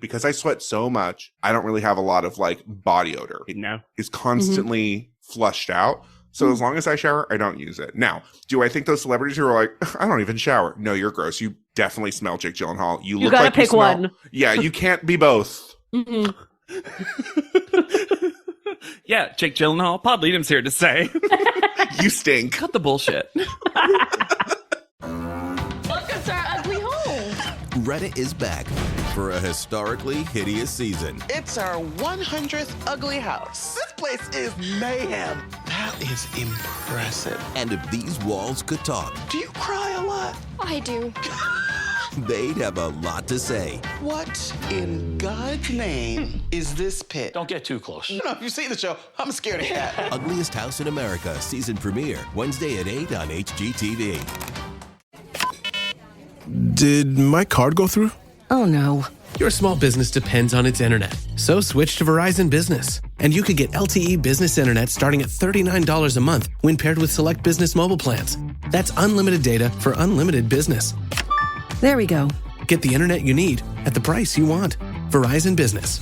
because I sweat so much, I don't really have a lot of like body odor. No. It's constantly flushed out. So as long as I shower, I don't use it. Now, do I think those celebrities who are like, I don't even shower? No, you're gross. You definitely smell Jake Gyllenhaal. You look gotta like pick you smell. one. Yeah, you can't be both. Yeah, Jake Gyllenhaal, Pod Leadham's here to say, You stink. cut the bullshit. Welcome to our ugly home. Reddit is back for a historically hideous season. It's our 100th ugly house. This place is mayhem. That is impressive. And if these walls could talk, Do you cry a lot? I do. they'd have a lot to say. What in God's name is this pit? Don't get too close. No, if you see the show, I'm a scaredy cat. Ugliest House in America season premiere Wednesday at 8 on HGTV. Did my card go through? Oh no. Your small business depends on its internet, so switch to Verizon Business. And you could get LTE business internet starting at $39 a month when paired with select business mobile plans. That's unlimited data for unlimited business. There we go. Get the internet you need at the price you want. Verizon Business.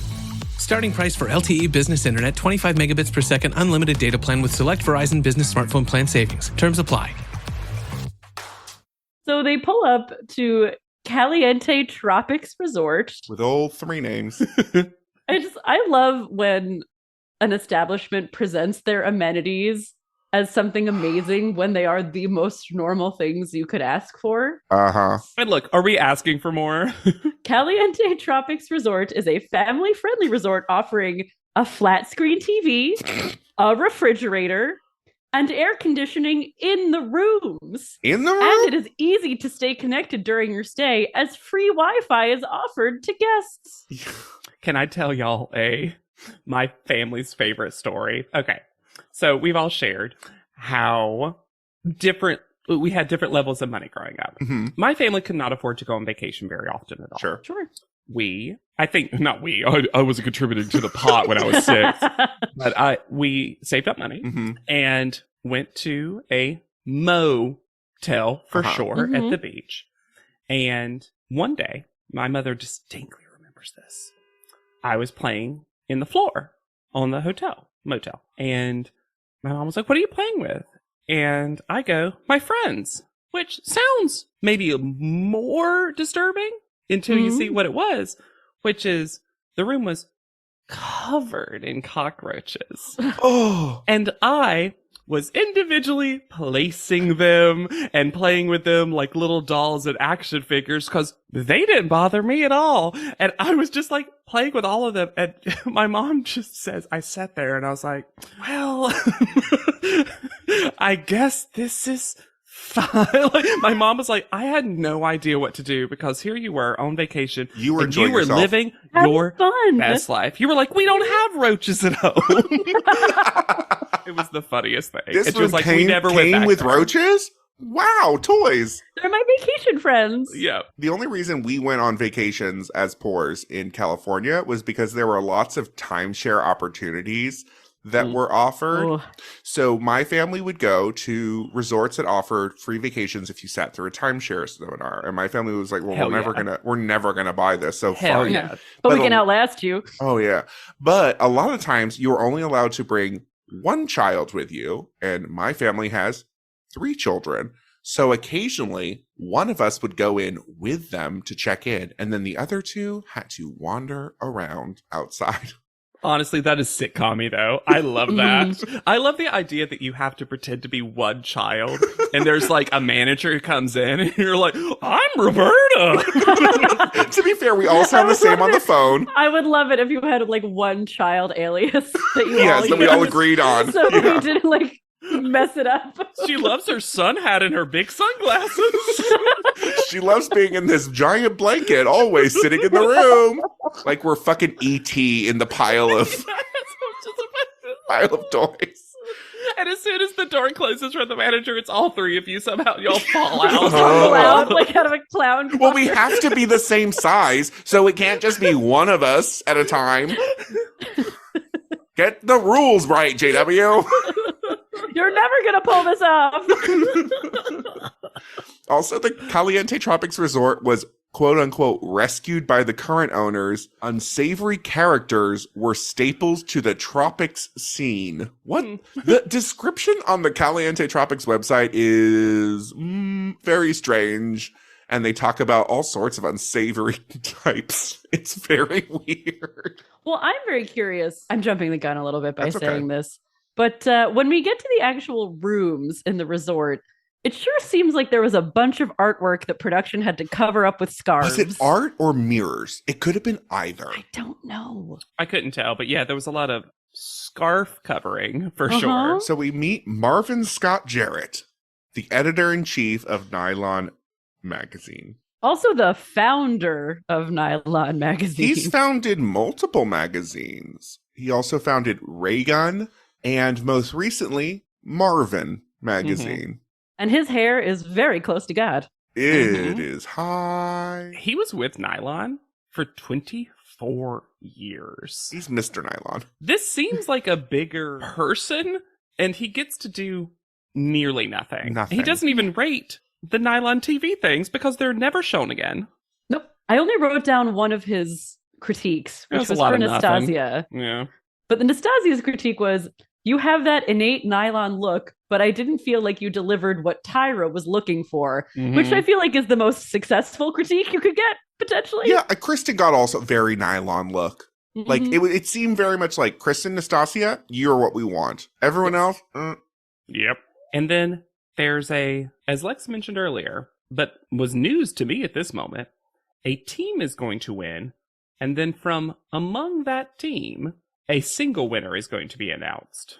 Starting price for LTE business internet, 25 megabits per second, unlimited data plan with select Verizon Business smartphone plan savings. Terms apply. So they pull up to Caliente Tropics Resort. With all 3 names. I love when an establishment presents their amenities as something amazing when they are the most normal things you could ask for. Uh-huh. And look, are we asking for more? Caliente Tropics Resort is a family-friendly resort offering a flat-screen TV, a refrigerator, and air conditioning in the rooms. In the room? And it is easy to stay connected during your stay as free Wi-Fi is offered to guests. Can I tell y'all my family's favorite story? Okay. So we've all shared how we had different levels of money growing up. Mm-hmm. My family could not afford to go on vacation very often at all. Sure. I wasn't contributing to the pot when I was 6, but we saved up money and went to a motel for sure at the beach. And one day, my mother distinctly remembers this. I was playing in the floor on the motel. And my mom was like, "What are you playing with?" And I go, "My friends," which sounds maybe more disturbing until you see what it was, which is the room was covered in cockroaches. Oh. And I was individually placing them and playing with them like little dolls and action figures because they didn't bother me at all. And I was just like playing with all of them. And my mom just says, I sat there and I was like, well, I guess this is fine. Like, my mom was like, I had no idea what to do because here you were on vacation. You were and enjoying you were yourself. living your best life. You were like, we don't have roaches at home. It was the funniest thing. This and she was like, we came never went back with there. roaches? Wow, toys. They're my vacation friends. Yeah. The only reason we went on vacations as poors in California was because there were lots of timeshare opportunities that were offered. Oh. So my family would go to resorts that offered free vacations if you sat through a timeshare seminar. And my family was like, well, we're never gonna buy this. So Hell fine. yeah. But we can outlast you. Oh yeah. But a lot of times you were only allowed to bring one child with you. And my family has 3 children. So occasionally one of us would go in with them to check in. And then the other 2 had to wander around outside. Honestly, that is sitcom-y, though. I love that. I love the idea that you have to pretend to be one child, and there's like a manager who comes in, and you're like, I'm Roberta. To be fair, we all sound the same on the phone. I would love it if you had like one child alias that you Yes, that we all used, agreed on. so Yeah. we didn't like mess it up. She loves her sun hat and her big sunglasses. She loves being in this giant blanket, always sitting in the room. Like we're fucking E.T. in the pile of toys. And as soon as the door closes for the manager, it's all 3 of you. Somehow y'all fall out. Clown, like out of a clown car. Well, we have to be the same size, so it can't just be one of us at a time. Get the rules right, JW. You're never gonna pull this off. Also, the Caliente Tropics Resort was quote unquote rescued by the current owners. Unsavory characters were staples to the tropics scene. What? The description on the Caliente Tropics website is very strange. And they talk about all sorts of unsavory types. It's very weird. Well, I'm very curious. I'm jumping the gun a little bit by That's okay. saying this. But when we get to the actual rooms in the resort, it sure seems like there was a bunch of artwork that production had to cover up with scarves. Was it art or mirrors? It could have been either. I don't know. I couldn't tell, but yeah, there was a lot of scarf covering for sure. So we meet Marvin Scott Jarrett, the editor-in-chief of Nylon Magazine. Also the founder of Nylon Magazine. He's founded multiple magazines. He also founded Raygun and most recently Marvin Magazine. And his hair is very close to God. It is high. He was with Nylon for 24 years. He's Mr. Nylon. This seems like a bigger person, and he gets to do nearly nothing. Nothing. He doesn't even rate the nylon TV things because they're never shown again. Nope. I only wrote down one of his critiques, which That's a was lot for of nothing. Nastasia. Yeah. But the Nastasia's critique was, you have that innate nylon look, but I didn't feel like you delivered what Tyra was looking for, which I feel like is the most successful critique you could get, potentially. Yeah, Kristen got also very nylon look. Like, it seemed very much like, Kristen, Nastasia, you're what we want. Everyone else, Yep. And then there's as Lex mentioned earlier, but was news to me at this moment, a team is going to win, and then from among that team, a single winner is going to be announced.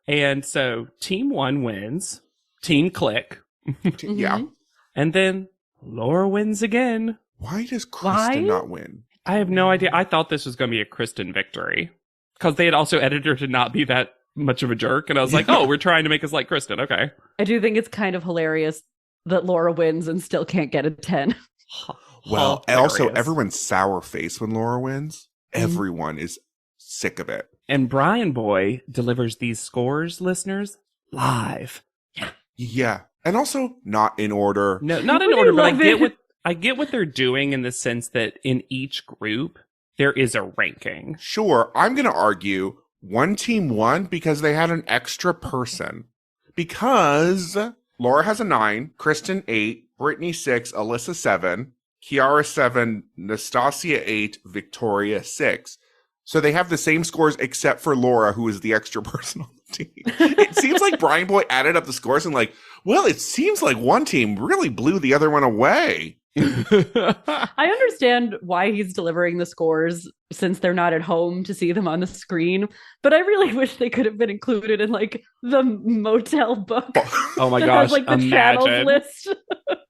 And so Team 1 wins, Team Click, yeah. and then Laura wins again. Why does Kristen Why? not win? I have no idea. I thought this was going to be a Kristen victory because they had also edited her to not be that much of a jerk. And I was like, oh, we're trying to make us like Kristen. Okay. I do think it's kind of hilarious that Laura wins and still can't get a 10. Well, and also Hilarious. everyone's sour face when Laura wins. Everyone is sick of it. And Brian Boy delivers these scores, listeners, live. Yeah. And also not in order. No, not in Would order, you but love it? I get what they're doing in the sense that in each group there is a ranking. Sure, I'm going to argue one team won because they had an extra person. Because Laura has a 9, Kristen 8, Brittany 6, Alyssa 7, Kiara 7, Nastasia 8, Victoria 6. So they have the same scores except for Laura, who is the extra person on the team. It seems like Brian Boy added up the scores and like, well, it seems like one team really blew the other one away. I understand why he's delivering the scores since they're not at home to see them on the screen, but I really wish they could have been included in like the motel book. Oh my that gosh, has, like the channels imagine. list.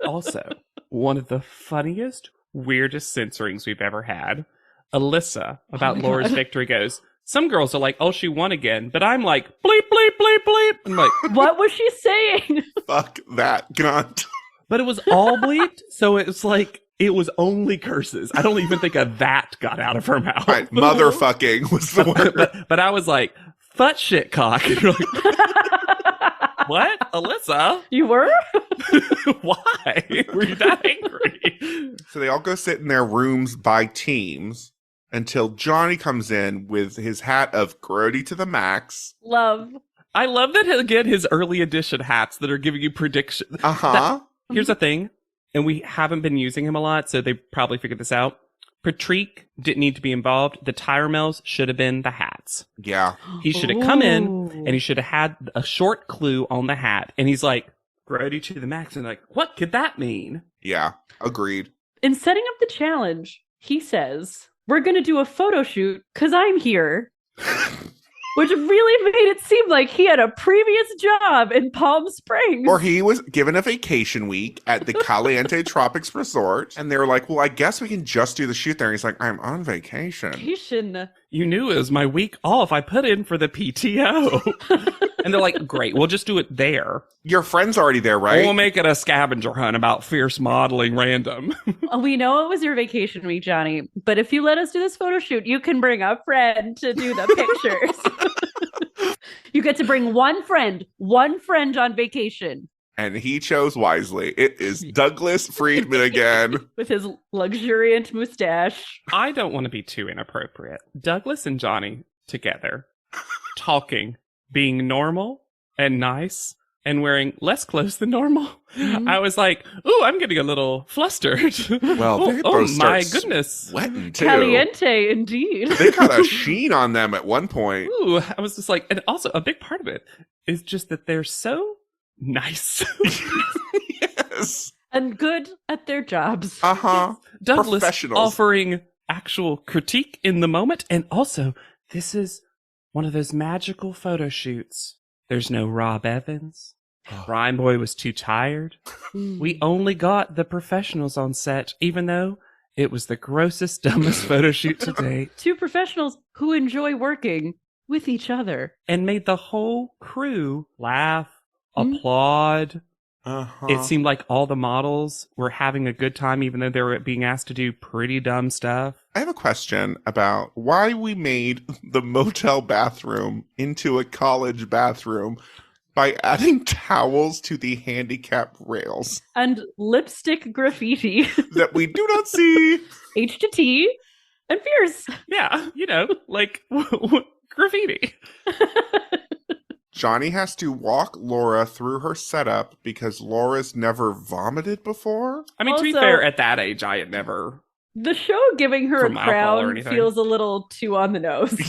Also, one of the funniest, weirdest censorings we've ever had. Alyssa, about my Laura's God. victory, goes, some girls are like, oh, she won again. But I'm like, bleep, bleep, bleep, bleep. I'm like, What was she saying? Fuck that cunt. but it was all bleeped. So it was like, it was only curses. I don't even think a that got out of her mouth. Right, motherfucking was the word. but I was like, fuck shit cock. And you're like, what? Alyssa? You were? Why? Were you that angry? So they all go sit in their rooms by teams until Johnny comes in with his hat of grody to the max. Love. I love that, again, his early edition hats that are giving you predictions. Uh-huh. Here's the thing, and we haven't been using him a lot, so they probably figured this out. Patrick didn't need to be involved. The Tyremels should have been the hats. Yeah. He should have come in, Ooh. and he should have had a short clue on the hat. And he's like, grody to the max. And like, what could that mean? Yeah. Agreed. In setting up the challenge, he says, we're going to do a photo shoot because I'm here. Which really made it seem like he had a previous job in Palm Springs. Or he was given a vacation week at the Caliente Tropics Resort. And they were like, well, I guess we can just do the shoot there. And he's like, I'm on vacation. Vacation. You knew it was my week off. I put in for the PTO. And they're like, great, we'll just do it there. Your friend's already there, right? We'll make it a scavenger hunt about fierce modeling random. We know it was your vacation week, Johnny, but if you let us do this photo shoot, you can bring a friend to do the pictures. You get to bring one friend on vacation. And he chose wisely. It is Douglas Friedman again. With his luxuriant mustache. I don't want to be too inappropriate. Douglas and Johnny together, talking, being normal and nice and wearing less clothes than normal. Mhm. I was like, ooh, I'm getting a little flustered. Well, they oh both my start goodness. Sweating too. Caliente, indeed. They got a sheen on them at one point. Ooh, I was just like, and also a big part of it is just that they're so nice. Yes. And good at their jobs. Uh-huh. Douglas Professionals. offering actual critique in the moment. And also, this is one of those magical photo shoots. There's no Rob Evans. Brian Boy was too tired. We only got the professionals on set, even though it was the grossest, dumbest photo shoot to date. Two professionals who enjoy working with each other. And made the whole crew laugh, Mm. applaud. Uh-huh. It seemed like all the models were having a good time, even though they were being asked to do pretty dumb stuff. I have a question about why we made the motel bathroom into a college bathroom by adding towels to the handicap rails And lipstick graffiti. that we do not see. H to T and fierce. Yeah, like graffiti. Johnny has to walk Laura through her setup because Laura's never vomited before. I mean, to be Also- fair, at that age, I had never. The show giving her a From alcohol or crown anything. feels a little too on the nose.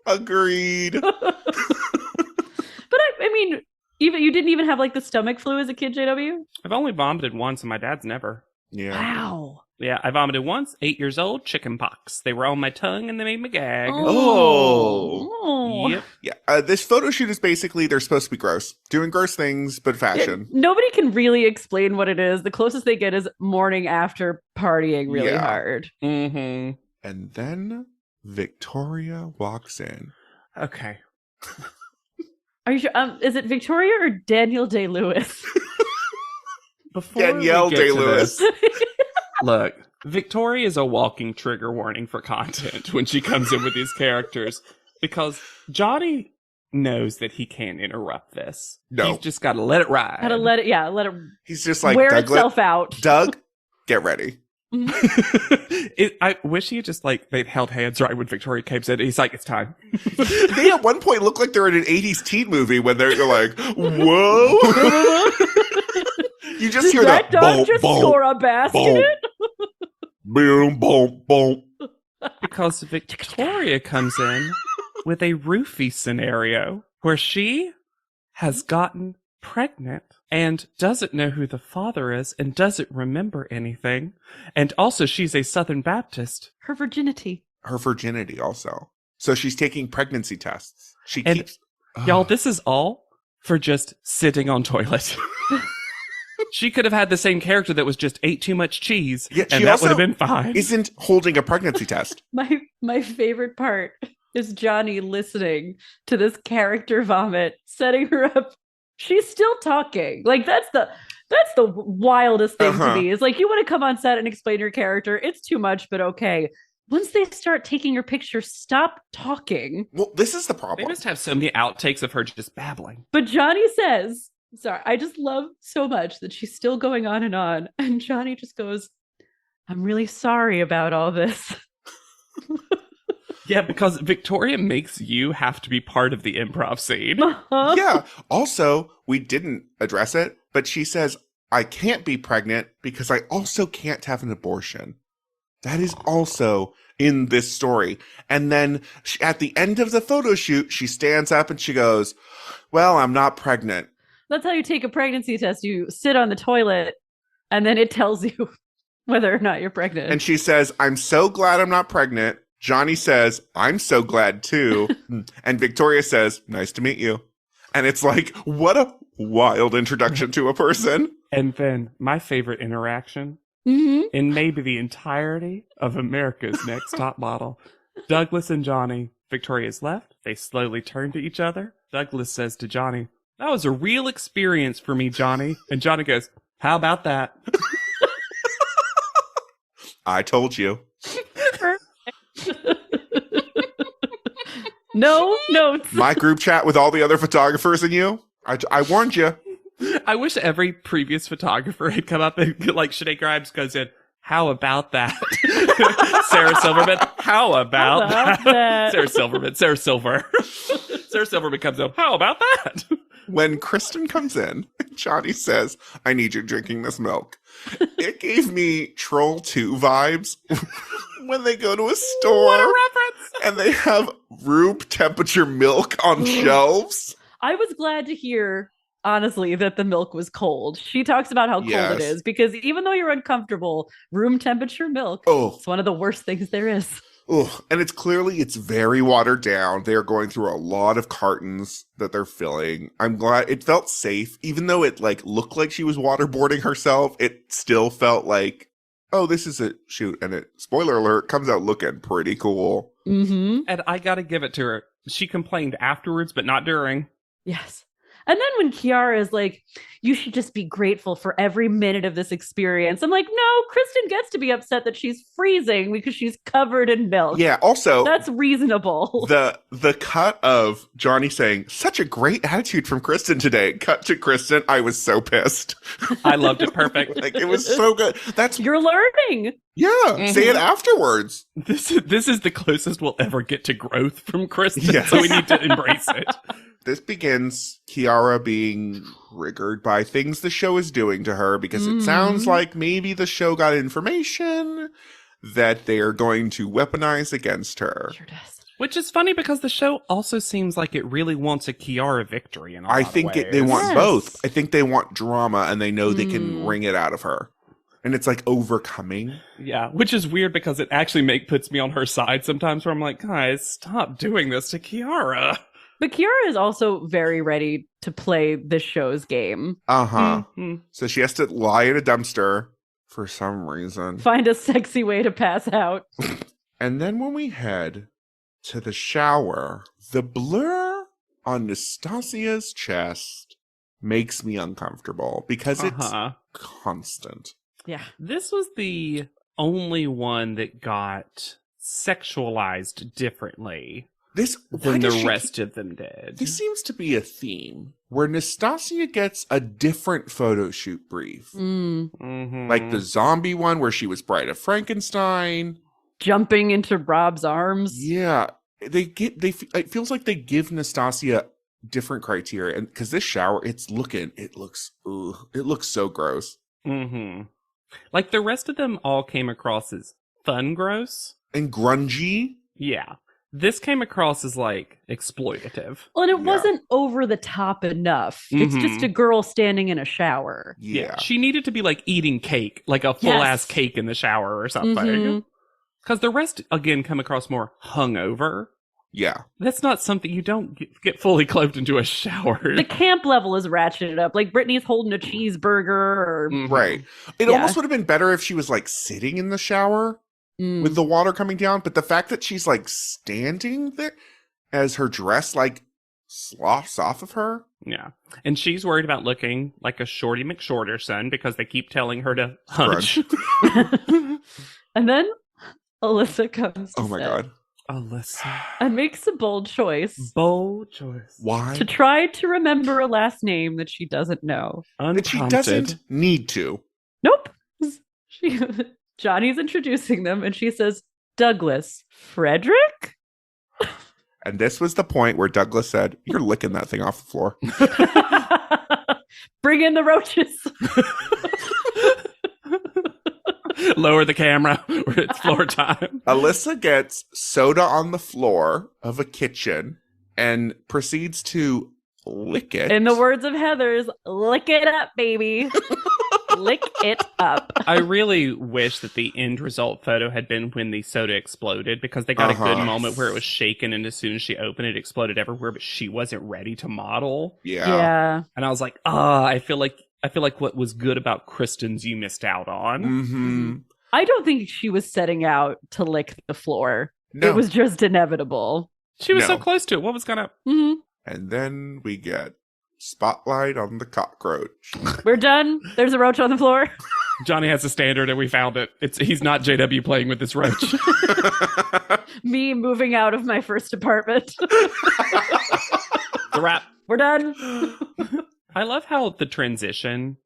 Agreed. But I mean, even you didn't even have like the stomach flu as a kid, JW? I've only vomited once, and my dad's never. Yeah. Wow. Yeah, I vomited once, 8 years old, chicken pox. They were on my tongue and they made me gag. Oh. Yep. Yeah. This photo shoot is basically they're supposed to be gross, doing gross things, but fashion. Nobody can really explain what it is. The closest they get is morning after partying really Yeah. hard. Mm-hmm. And then Victoria walks in. Okay. Are you sure? Is it Victoria or Daniel Day-Lewis? Before Danielle we get to Day-Lewis. this, look, Victoria is a walking trigger warning for content when she comes in with these characters because Johnny knows that he can't interrupt this. No. He's just got to let it ride. Gotta let it He's just like, wear Douglas, itself out. Doug, get ready. I wish he had just they held hands right when Victoria came in. He's like, it's time. They at one point look like they're in an 80s teen movie when they're like, whoa. You just hear that that dog boom, just boom, score a basket? boom, boom, boom. Because Victoria comes in with a roofie scenario where she has gotten pregnant and doesn't know who the father is and doesn't remember anything. And also she's a Southern Baptist. Her virginity. Her virginity also. So she's taking pregnancy tests. She And keeps... Y'all, this is all for just sitting on toilet. She could have had the same character that was just ate too much cheese, Yeah, she and that also would have been fine. isn't holding a pregnancy test. My favorite part is Johnny listening to this character vomit, setting her up. She's still talking. Like that's the wildest thing to me. Is like you want to come on set and explain your character. It's too much, but okay. Once they start taking your picture, stop talking. Well, this is the They problem. must have so many outtakes of her just babbling. But Johnny says, sorry, I just love so much that she's still going on. And Johnny just goes, I'm really sorry about all this. Yeah, because Victoria makes you have to be part of the improv scene. Yeah. Also, we didn't address it, but she says, I can't be pregnant because I also can't have an abortion. That is also in this story. And then at the end of the photo shoot, she stands up and she goes, well, I'm not pregnant. That's how you take a pregnancy test. You sit on the toilet and then it tells you whether or not you're pregnant. And she says, I'm so glad I'm not pregnant. Johnny says, I'm so glad too. And Victoria says, nice to meet you. And it's like, what a wild introduction to a person. And then my favorite interaction Mhm. in maybe the entirety of America's Next Top Model. Douglas and Johnny, Victoria's left. They slowly turn to each other. Douglas says to Johnny, that was a real experience for me, Johnny. And Johnny goes, how about that? I told you. No notes. My group chat with all the other photographers and you, I warned you. I wish every previous photographer had come up and like Sinead Grimes goes in, how about that? Sarah Silverman, how about that? Sarah Silver. Sarah Silverman comes up, how about that? When Kristen comes in, Johnny says, I need you drinking this milk. It gave me Troll 2 vibes when they go to a store What a reference! and they have room temperature milk on shelves. I was glad to hear, honestly, that the milk was cold. She talks about how cold Yes. it is because even though you're uncomfortable, room temperature milk Oh, is one of the worst things there is. ugh. And it's very watered down. They're going through a lot of cartons that they're filling. I'm glad it felt safe, even though it looked like she was waterboarding herself. It still felt like, oh, this is a shoot, and it, spoiler alert, comes out looking pretty cool. Mm-hmm. And I gotta give it to her. She complained afterwards, but not during. Yes. And then when Kiara is like, you should just be grateful for every minute of this experience. I'm like, no, Kristen gets to be upset that she's freezing because she's covered in milk. Yeah, also That's reasonable. the cut of Johnny saying, such a great attitude from Kristen today. Cut to Kristen. I was so pissed. I loved it. Perfect. Like, it was so good. That's You're learning. yeah. Say it afterwards. This is the closest we'll ever get to growth from Kristen, Yes. so we need to embrace it. This begins Kiara being triggered by things the show is doing to her because it sounds like maybe the show got information that they are going to weaponize against her. Sure does. Which is funny because the show also seems like it really wants a Kiara victory in a lot I of think ways. they want Yes. both. I think they want drama and they know they can wring it out of her. And it's like overcoming. Yeah, which is weird because it actually puts me on her side sometimes where I'm like, guys, stop doing this to Kiara. But Kiara is also very ready to play this show's game. Uh-huh. Mhm. So she has to lie in a dumpster for some reason. Find a sexy way to pass out. And then when we head to the shower, the blur on Nastasia's chest makes me uncomfortable because it's constant. Yeah. This was the only one that got sexualized differently Why than does the she rest of them did. This seems to be a theme where Nastasia gets a different photo shoot brief. Mhm. Like the zombie one where she was Bride of Frankenstein. Jumping into Rob's arms. Yeah. It feels like they give Nastasia different criteria. And because this shower, it looks so gross. Mhm. Like the rest of them all came across as fun gross. And grungy. Yeah. This came across as like exploitative. Well, and it Yeah. wasn't over the top enough. It's Mhm. just a girl standing in a shower. Yeah. She needed to be like eating cake, like a full ass cake in the shower or something. Mhm. Because the rest, again, come across more hungover. Yeah. That's not something you don't get fully clothed into a shower. The camp level is ratcheted up. Like Brittany's holding a cheeseburger or Mhm. Right. It Yeah. almost would have been better if she was like sitting in the shower with the water coming down. But the fact that she's like standing there as her dress like sloughs off of her. Yeah. And she's worried about looking like a Shorty McShorterson because they keep telling her to hunch. And then Alyssa comes to Oh my set God. Alyssa. and makes a bold choice Bold choice. Why? to try to remember a last name that she doesn't know. That she Unprompted. doesn't need to. Nope. She Johnny's introducing them and she says, Douglas Frederick? And this was the point where Douglas said, "You're licking that thing off the floor." Bring in the roaches. Lower the camera or it's floor time. Alyssa gets soda on the floor of a kitchen and proceeds to lick it. In the words of Heathers, lick it up, baby. Lick it up. I really wish that the end result photo had been when the soda exploded because they got a good moment where it was shaken and as soon as she opened it exploded everywhere, but she wasn't ready to model. Yeah. And I was like, I feel like what was good about Kristen's you missed out on. Mm-hmm. I don't think she was setting out to lick the floor. No. It was just inevitable. She was so No. close to it. What was gonna Mhm. And then we get spotlight on the cockroach. We're done. There's a roach on the floor. Johnny has a standard and we found it. He's not JW playing with this roach. Me moving out of my first apartment. The wrap. We're done. I love how the transition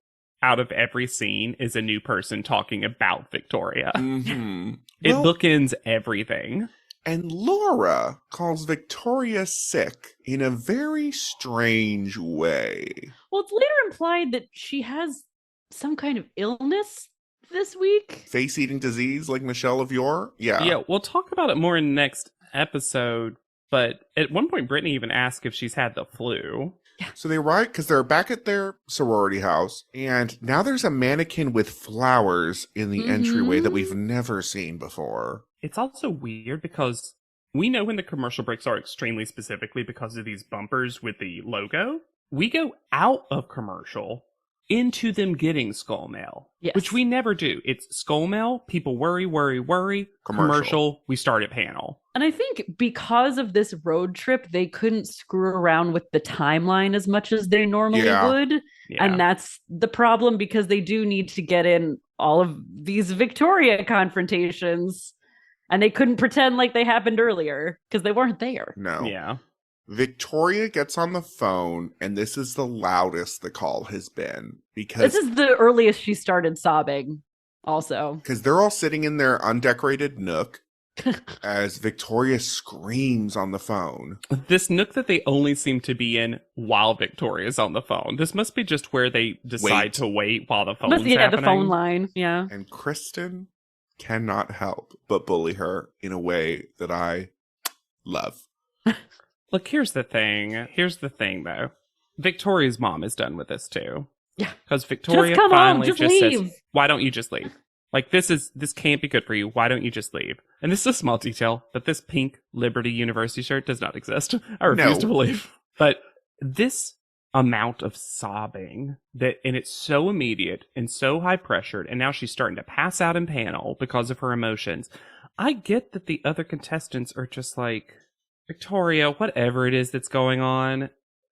out of every scene is a new person talking about Victoria. Mm-hmm. It bookends everything. And Laura calls Victoria sick in a very strange way. Well, it's later implied that she has some kind of illness this week. Face-eating disease like Michelle of yore? Yeah. Yeah, we'll talk about it more in the next episode. But at one point, Brittany even asked if she's had the flu. So they arrive because they're back at their sorority house, and now there's a mannequin with flowers in the entryway that we've never seen before. It's also weird because we know when the commercial breaks are extremely specifically because of these bumpers with the logo. We go out of commercial, into them getting skull mail, Yes. which we never do. It's skull mail, people worry, commercial, we start at panel. And I think because of this road trip, they couldn't screw around with the timeline as much as they normally would. Yeah. And that's the problem, because they do need to get in all of these Victoria confrontations. And they couldn't pretend like they happened earlier because they weren't there. No. Yeah. Victoria gets on the phone, and this is the loudest the call has been, because This is the earliest she started sobbing, also. because they're all sitting in their undecorated nook as Victoria screams on the phone. This nook that they only seem to be in while Victoria's on the phone. This must be just where they decide to wait while the phone's happening. The phone line. Yeah. And Kristen cannot help but bully her in a way that I love. Look, here's the thing, though. Victoria's mom is done with this, too. Yeah. Because Victoria Just come finally home, just says, leave. why don't you just leave? Like, this can't be good for you. Why don't you just leave? And this is a small detail, but this pink Liberty University shirt does not exist. I refuse to believe. But this amount of sobbing, and it's so immediate and so high pressured, and now she's starting to pass out in panel because of her emotions. I get that the other contestants are just like, Victoria, whatever it is that's going on,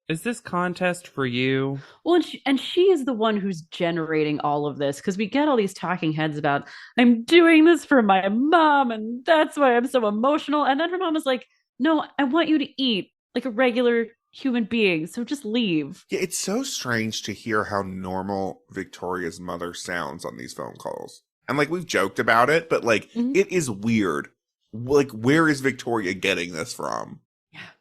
is this contest for you? Well, and she is the one who's generating all of this, because we get all these talking heads about, I'm doing this for my mom, and that's why I'm so emotional. And then her mom is like, no, I want you to eat like a regular human being, so just leave. Yeah, it's so strange to hear how normal Victoria's mother sounds on these phone calls. And like, we've joked about it, but like, it is weird. Like, where is Victoria getting this from?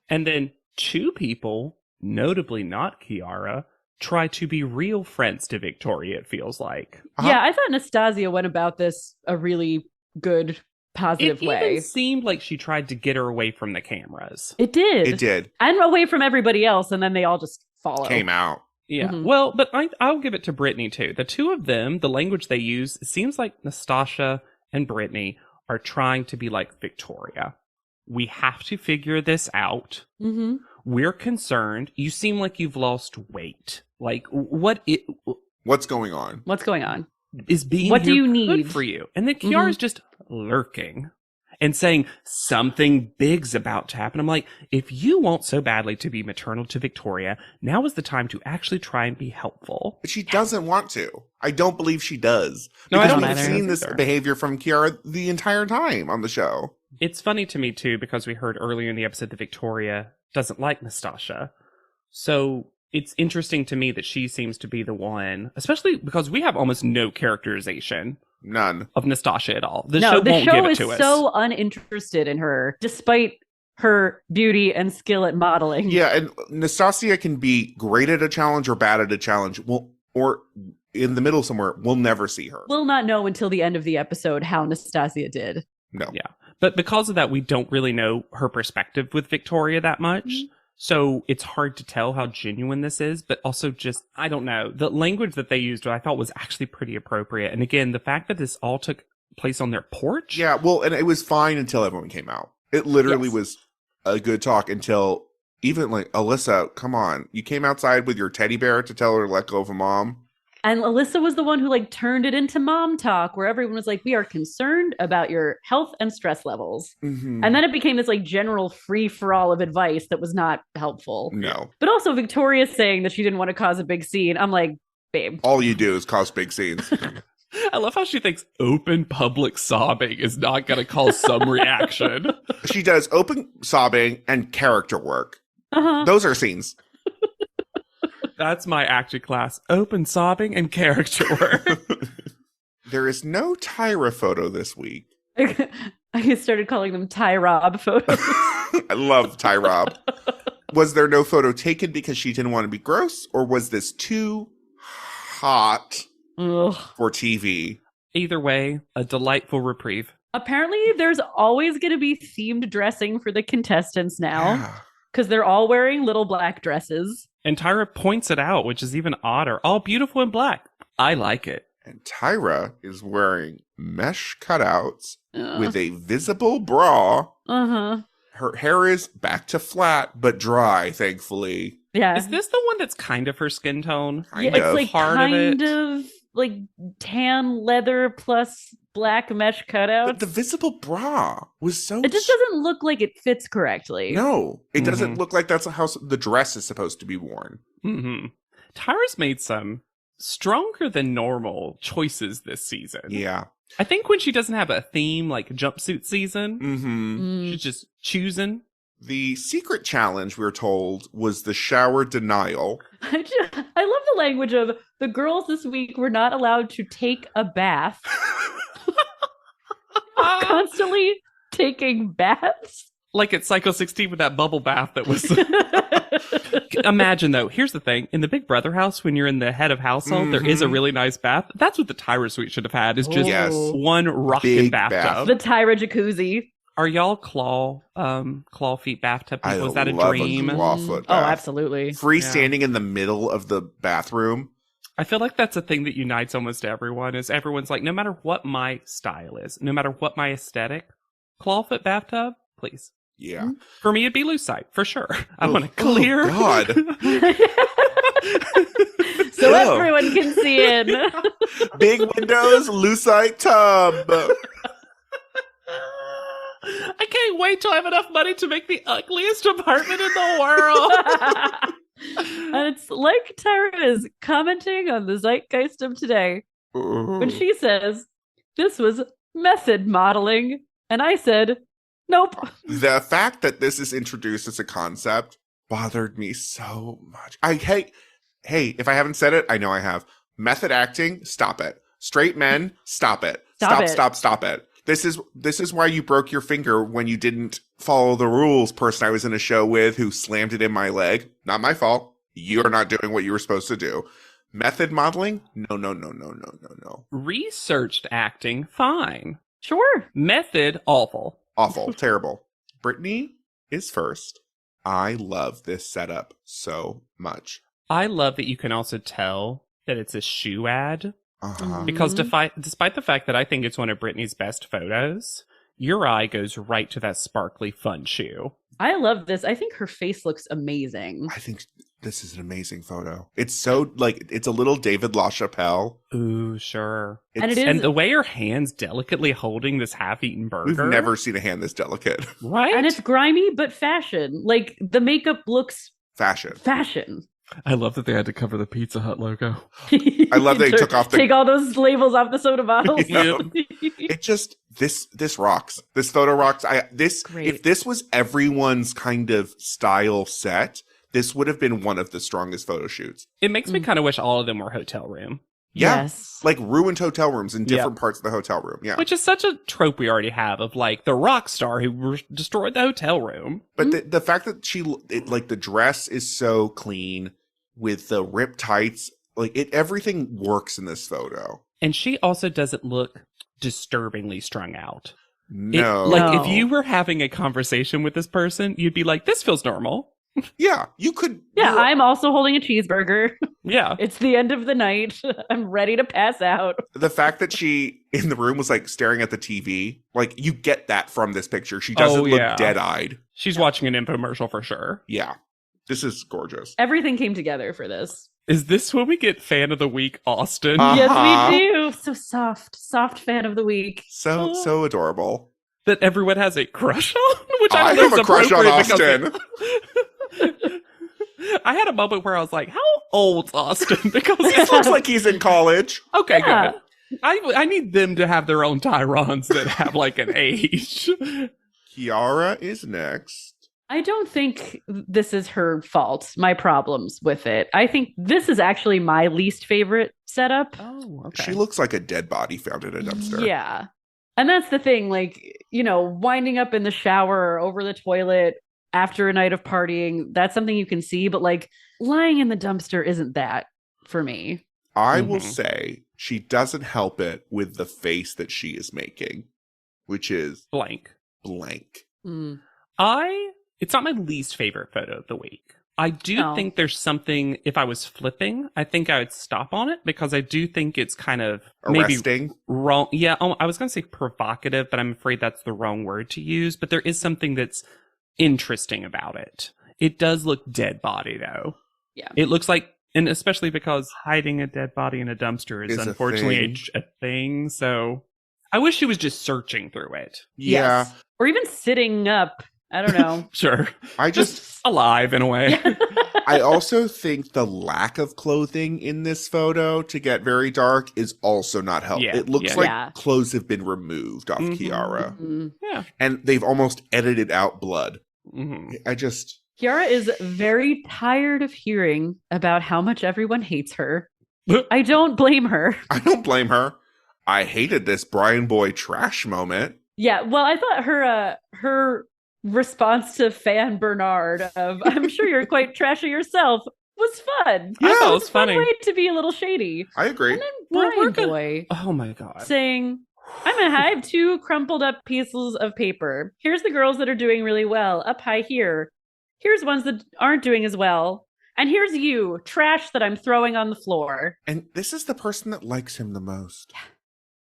And then two people, notably not Kiara, try to be real friends to Victoria, it feels like. Yeah, I thought Nastasia went about this a really good, positive It way. even seemed like she tried to get her away from the cameras. It did. It did. And away from everybody else, and then they all just follow. Came out. Yeah, Mhm. well, but I'll give it to Brittany, too. The two of them, the language they use, it seems like Nastasia and Brittany are trying to be like Victoria. We have to figure this out. Mm-hmm. We're concerned. You seem like you've lost weight. Like, what's going on? What's going on? Is being What do here you good need? for you? And then Kiara's just lurking and saying something big's about to happen. I'm like, if you want so badly to be maternal to Victoria, now is the time to actually try and be helpful. But she doesn't want to. I don't believe she does. No, I Because don't we've either. seen this behavior from Kiara the entire time on the show. It's funny to me, too, because we heard earlier in the episode that Victoria doesn't like Nastasia. So it's interesting to me that she seems to be the one, especially because we have almost no characterization. None. Of Nastasia at all. The No, show the won't show give it is to us. so uninterested in her, despite her beauty and skill at modeling. Yeah, and Nastasia can be great at a challenge or bad at a challenge. Well, or in the middle somewhere, we'll never see her. We'll not know until the end of the episode how Nastasia did. No. Yeah. But because of that, we don't really know her perspective with Victoria that much. So it's hard to tell how genuine this is, but also just, I don't know. The language that they used, I thought was actually pretty appropriate. And again, the fact that this all took place on their porch. Yeah, well, and it was fine until everyone came out. It literally Yes. was a good talk until even like, Alyssa, come on. You came outside with your teddy bear to tell her to let go of a mom. And Alyssa was the one who like turned it into mom talk, where everyone was like, we are concerned about your health and stress levels. Mm-hmm. And then it became this like general free for all of advice that was not helpful. No. But also Victoria saying that she didn't want to cause a big scene. I'm like, babe. All you do is cause big scenes. I love how she thinks open public sobbing is not going to cause some reaction. She does open sobbing and character work. Uh-huh. Those are scenes. That's my acting class. Open sobbing and character work. There is no Tyra photo this week. I started calling them Ty Rob photos. I love Ty Rob. Was there no photo taken because she didn't want to be gross, or was this too hot Ugh. for TV? Either way, a delightful reprieve. Apparently, there's always going to be themed dressing for the contestants now, Yeah. because they're all wearing little black dresses. And Tyra points it out, which is even odder. All beautiful in black. I like it. And Tyra is wearing mesh cutouts Ugh. with a visible bra. Uh-huh. Her hair is back to flat, but dry, thankfully. Yeah. Is this the one that's kind of her skin tone? Yeah, Kind it's of. like part kind of of, it. like tan leather plus black mesh cutouts. But the visible bra was so. It just doesn't look like it fits correctly. No, it doesn't Mhm. look like that's how the dress is supposed to be worn. Mm-hmm. Tyra's made some stronger than normal choices this season. Yeah. I think when she doesn't have a theme like jumpsuit season, Mm-hmm. Mm. she's just choosing. The secret challenge, we were told, was the shower denial. I love the language of the girls this week were not allowed to take a bath. Constantly taking baths. Like at Cycle 16 with that bubble bath that was. Imagine though, here's the thing. In the Big Brother house, when you're in the head of household, there is a Mhm. really nice bath. That's what the Tyra suite should have had, is just Yes. one rockin' Big bathtub. bath. The Tyra jacuzzi. Are y'all claw feet bathtub I people? Is that a love dream? a clawfoot Oh, bath. absolutely. Freestanding in the middle of the bathroom. I feel like that's a thing that unites almost everyone, is everyone's like, no matter what my style is, no matter what my aesthetic, clawfoot bathtub, please. Yeah. For me, it'd be lucite, for sure. I Oh, want to clear. Oh, God. So Oh. everyone can see in. Big windows, lucite tub. I can't wait till I have enough money to make the ugliest apartment in the world. And it's like Tyra is commenting on the zeitgeist of today when she says, this was method modeling. And I said, nope. The fact that this is introduced as a concept bothered me so much. Hey, if I haven't said it, I know I have. Method acting, stop it. Straight men, stop it. Stop it. This is why you broke your finger when you didn't follow the rules. Person I was in a show with who slammed it in my leg. Not my fault. You're not doing what you were supposed to do. Method modeling? No. Researched acting, fine. Sure. Method, awful. Awful. Terrible. Brittany is first. I love this setup so much. I love that you can also tell that it's a shoe ad. Uh-huh. Because despite the fact that I think it's one of Britney's best photos, your eye goes right to that sparkly fun shoe. I love this. I think her face looks amazing. I think this is an amazing photo. It's so, like, it's a little David LaChapelle. Ooh, sure. And it is. And the way her hand's delicately holding this half-eaten burger. We've never seen a hand this delicate. Right? And it's grimy, but fashion. Like, the makeup looks fashion. I love that they had to cover the Pizza Hut logo. I love that he took off the... Take all those labels off the soda bottles. Yeah. It just, this rocks. This photo rocks. Great. If this was everyone's kind of style set, this would have been one of the strongest photo shoots. It makes me kind of wish all of them were hotel room. Yeah. Yes. Like ruined hotel rooms in different parts of the hotel room. Yeah. Which is such a trope we already have of like the rock star who destroyed the hotel room. But the fact that the dress is so clean with the ripped tights, like everything works in this photo. And she also doesn't look disturbingly strung out. No. If you were having a conversation with this person, you'd be like, this feels normal. Yeah, you could. Yeah, I'm also holding a cheeseburger. Yeah. It's the end of the night. I'm ready to pass out. The fact that she in the room was like staring at the TV, like you get that from this picture. She doesn't look dead-eyed. She's watching an infomercial for sure. Yeah. This is gorgeous. Everything came together for this. Is this when we get fan of the week, Austin? Yes, we do. So soft fan of the week. So adorable. That everyone has a crush on? Which I have think is a crush on appropriate Austin. I had a moment where I was like, how old's Austin? Because He looks like he's in college. okay, Yeah. good. I need them to have their own Tyrons that have like an age. Kiara is next. I don't think this is her fault, my problems with it. I think this is actually my least favorite setup. Oh, okay. She looks like a dead body found in a dumpster. Yeah. And that's the thing, like, winding up in the shower or over the toilet after a night of partying, that's something you can see, but like lying in the dumpster isn't that for me. I will say she doesn't help it with the face that she is making, which is blank. Mm. It's not my least favorite photo of the week. I do think there's something, if I was flipping, I think I would stop on it because I do think it's kind of arresting. Maybe wrong. Yeah, I was going to say provocative, but I'm afraid that's the wrong word to use. But there is something that's interesting about it. It does look dead body though. Yeah. It looks like, and especially because hiding a dead body in a dumpster is a unfortunately thing. a thing. So I wish she was just searching through it. Yeah. Yes. Or even sitting up. I don't know. Sure. I just alive in a way. I also think the lack of clothing in this photo, to get very dark, is also not helpful. Yeah, It looks yeah. like Yeah. clothes have been removed off Mhm. Kiara. Mm. Yeah. And they've almost edited out blood. hmm Kiara is very tired of hearing about how much everyone hates her. I don't blame her. I don't blame her. I hated this Brian Boy trash moment. Yeah, well, I thought her response to Fan Bernard of "I'm sure you're quite trashy yourself" was fun. I thought it was It's a fun funny. way to be a little shady. I agree. And then Well, we're Brian gonna- Boy Oh my god. saying, I have 2 crumpled up pieces of paper. Here's the girls that are doing really well up high here. Here's ones that aren't doing as well. And here's you, trash that I'm throwing on the floor. And this is the person that likes him the most.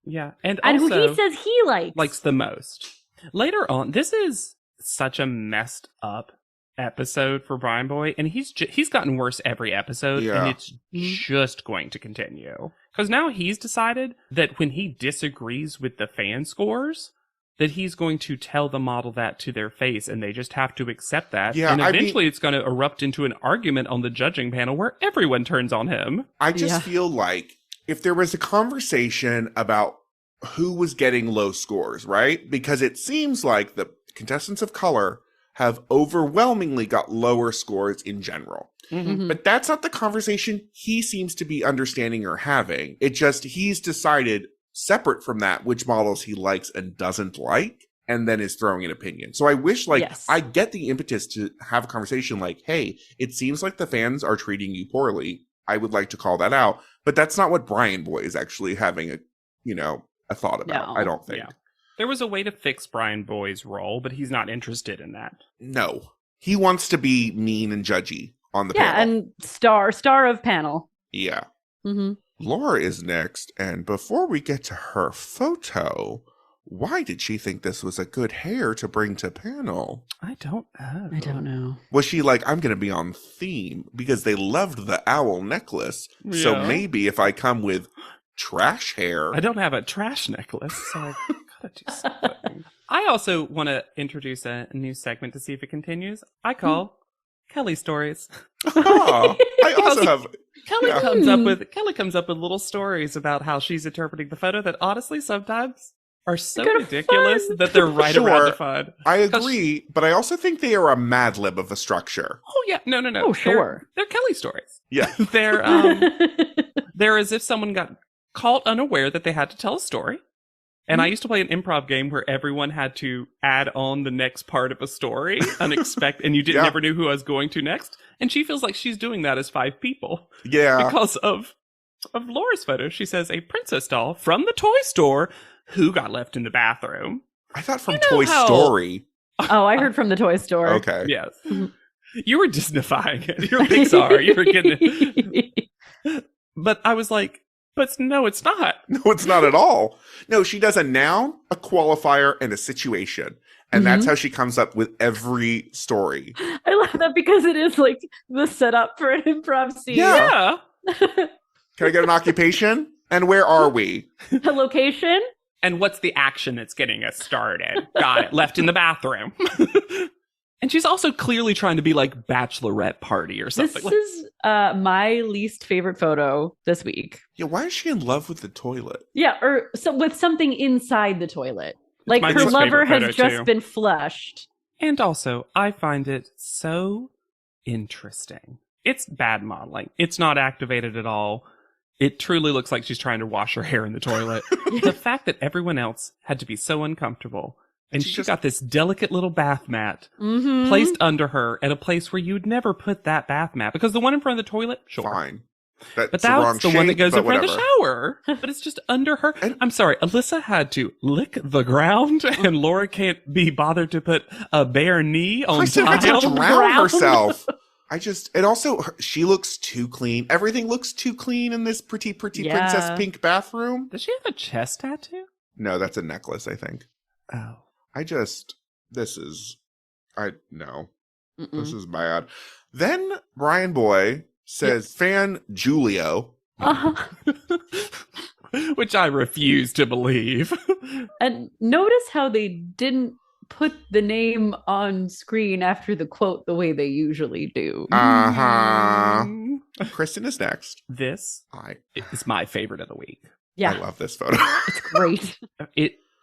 Yeah. And And also who he says he likes the most. Later on, this is such a messed up episode for Brian Boy, and he's gotten worse every episode, Yeah. and it's just going to continue. Because now he's decided that when he disagrees with the fan scores, that he's going to tell the model that to their face, and they just have to accept that. Yeah, and I mean- eventually it's going to erupt into an argument on the judging panel where everyone turns on him. I just Yeah. feel like if there was a conversation about who was getting low scores, right? Because it seems like the contestants of color have overwhelmingly got lower scores in general. Mhm. But that's not the conversation he seems to be understanding or having. It just, he's decided separate from that which models he likes and doesn't like, and then is throwing an opinion. So I wish, like, Yes. I get the impetus to have a conversation like, hey, it seems like the fans are treating you poorly. I would like to call that out. But that's not what Brian Boy is actually having a thought about. No. I don't think. Yeah. There was a way to fix Brian Boy's role, but he's not interested in that. No. He wants to be mean and judgy on the Yeah, panel. and star of panel. Yeah. Mm-hmm. Laura is next, and before we get to her photo, why did she think this was a good hair to bring to panel? I don't know. I don't know. Was she like, I'm going to be on theme because they loved the owl necklace, so Yeah. maybe if I come with trash hair. I don't have a trash necklace, so I've got to do something. I also want to introduce a new segment to see if it continues. I call Kelly Stories. Oh, I also have. Kelly Yeah. comes up with little stories about how she's interpreting the photo that honestly sometimes are so They're ridiculous fun. that they're right Sure. around the fun. I agree, but I also think they are a mad lib of a structure. Oh yeah, no. Oh, sure. They're Kelly stories. Yeah. They're as if someone got caught unaware that they had to tell a story. And I used to play an improv game where everyone had to add on the next part of a story, unexpected, and you Yeah. never knew who I was going to next. And she feels like she's doing that as 5 people Yeah. because of Laura's photo. She says a princess doll from the toy store who got left in the bathroom. I thought from You know Toy how- Story. Oh, I heard from the toy store. Okay. Yes. You were Disneyfying it. You're Pixar. You were getting it. But I was like, but no, it's not. No, it's not at all. No, she does a noun, a qualifier, and a situation. And that's how she comes up with every story. I love that because it is like the setup for an improv scene. Yeah. Yeah. Can I get an occupation? And where are we? A location. And what's the action that's getting us started? Got it. Left in the bathroom. And she's also clearly trying to be like bachelorette party or This something. is my least favorite photo this week. Yeah, why is she in love with the toilet? Yeah, or with something inside the toilet. Like my her least lover favorite has photo, just too. been flushed. And also, I find it so interesting. It's bad modeling. It's not activated at all. It truly looks like she's trying to wash her hair in the toilet. The fact that everyone else had to be so uncomfortable. And she she just- got this delicate little bath mat Mm-hmm. placed under her at a place where you'd never put that bath mat. Because the one in front of the toilet, sure. Fine. That's But the wrong that's the one that shape, goes but in front of the whatever. shower. But it's just under her. And- I'm sorry, Alyssa had to lick the ground, and Laura can't be bothered to put a bare knee on Kristen had tile. to drown Ground. herself. And also, she looks too clean. Everything looks too clean in this pretty Yeah. princess pink bathroom. Does she have a chest tattoo? No, that's a necklace, I think. Oh. This is bad. Then Brian Boy says fan Julio. Which I refuse to believe. And notice how they didn't put the name on screen after the quote the way they usually do. Uh-huh. Kristen is next. This is my favorite of the week. Yeah, I love this photo. it's great.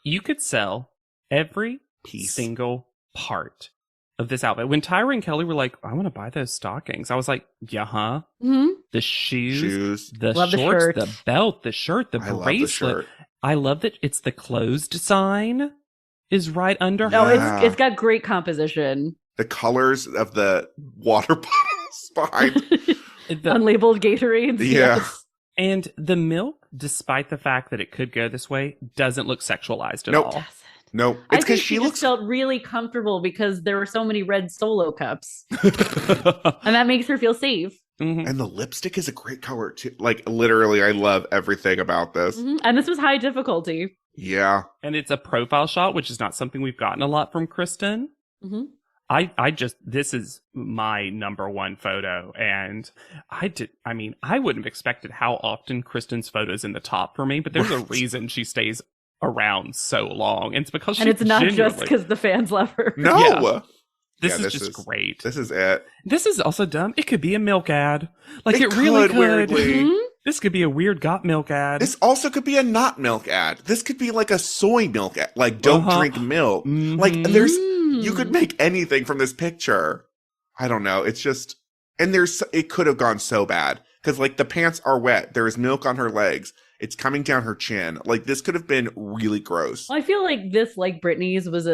You could sell every single part of this outfit. When Tyra and Kelly were like, I want to buy those stockings, I was like, yeah, Mm-hmm. The shoes, the Love the shorts, shirt. the belt, the shirt, the I love the bracelet. shirt. I love that it's the closed sign is right under No, her. Yeah. it's got great composition. The colors of the water bottles behind. The- Unlabeled Gatorades. Yeah. Yes. and the milk, despite the fact that it could go this way, doesn't look sexualized at Nope. all. Yes. No, I it's think because she she just looks. felt really comfortable because there were so many red Solo cups, and that makes her feel safe. Mhm. And the lipstick is a great color too. Like literally, I love everything about this. Mhm. And this was high difficulty. Yeah. And it's a profile shot, which is not something we've gotten a lot from Kristen. Mhm. This is my number one photo. And I wouldn't have expected how often Kristen's photo's in the top for me, but there's a reason she stays around so long. And it's because And it's not just genuinely- because the fans love her. No. Yeah. This Yeah, is just great. This is it. This is also dumb. It could be a milk ad. Like It it really could, could. weirdly. Mhm. This could be a weird got milk ad. This also could be a not milk ad. This could be like a soy milk ad. Like, don't Uh-huh. drink milk. Mhm. Like, there's, Mm. you could make anything from this picture. I don't know. It's just, and it could have gone so bad. Because, like, the pants are wet. There is milk on her legs. It's coming down her chin. Like, this could have been really gross. Well, I feel like this, like Britney's, was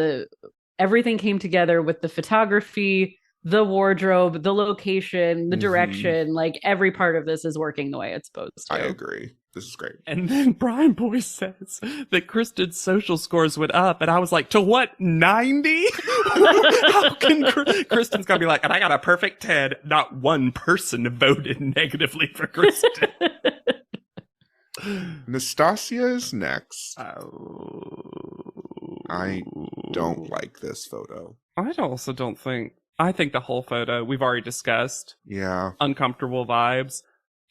everything came together with the photography, the wardrobe, the location, the Mhm. direction. Like every part of this is working the way it's supposed to. I agree. This is great. And then Brian Boy says that Kristen's social scores went up, and I was like, to what, 90? How can Kristen's gonna be like, and I got a perfect 10. Not one person voted negatively for Kristen. Nastasia is next. Oh. I don't like this photo. I think the whole photo, we've already discussed, Yeah. uncomfortable vibes.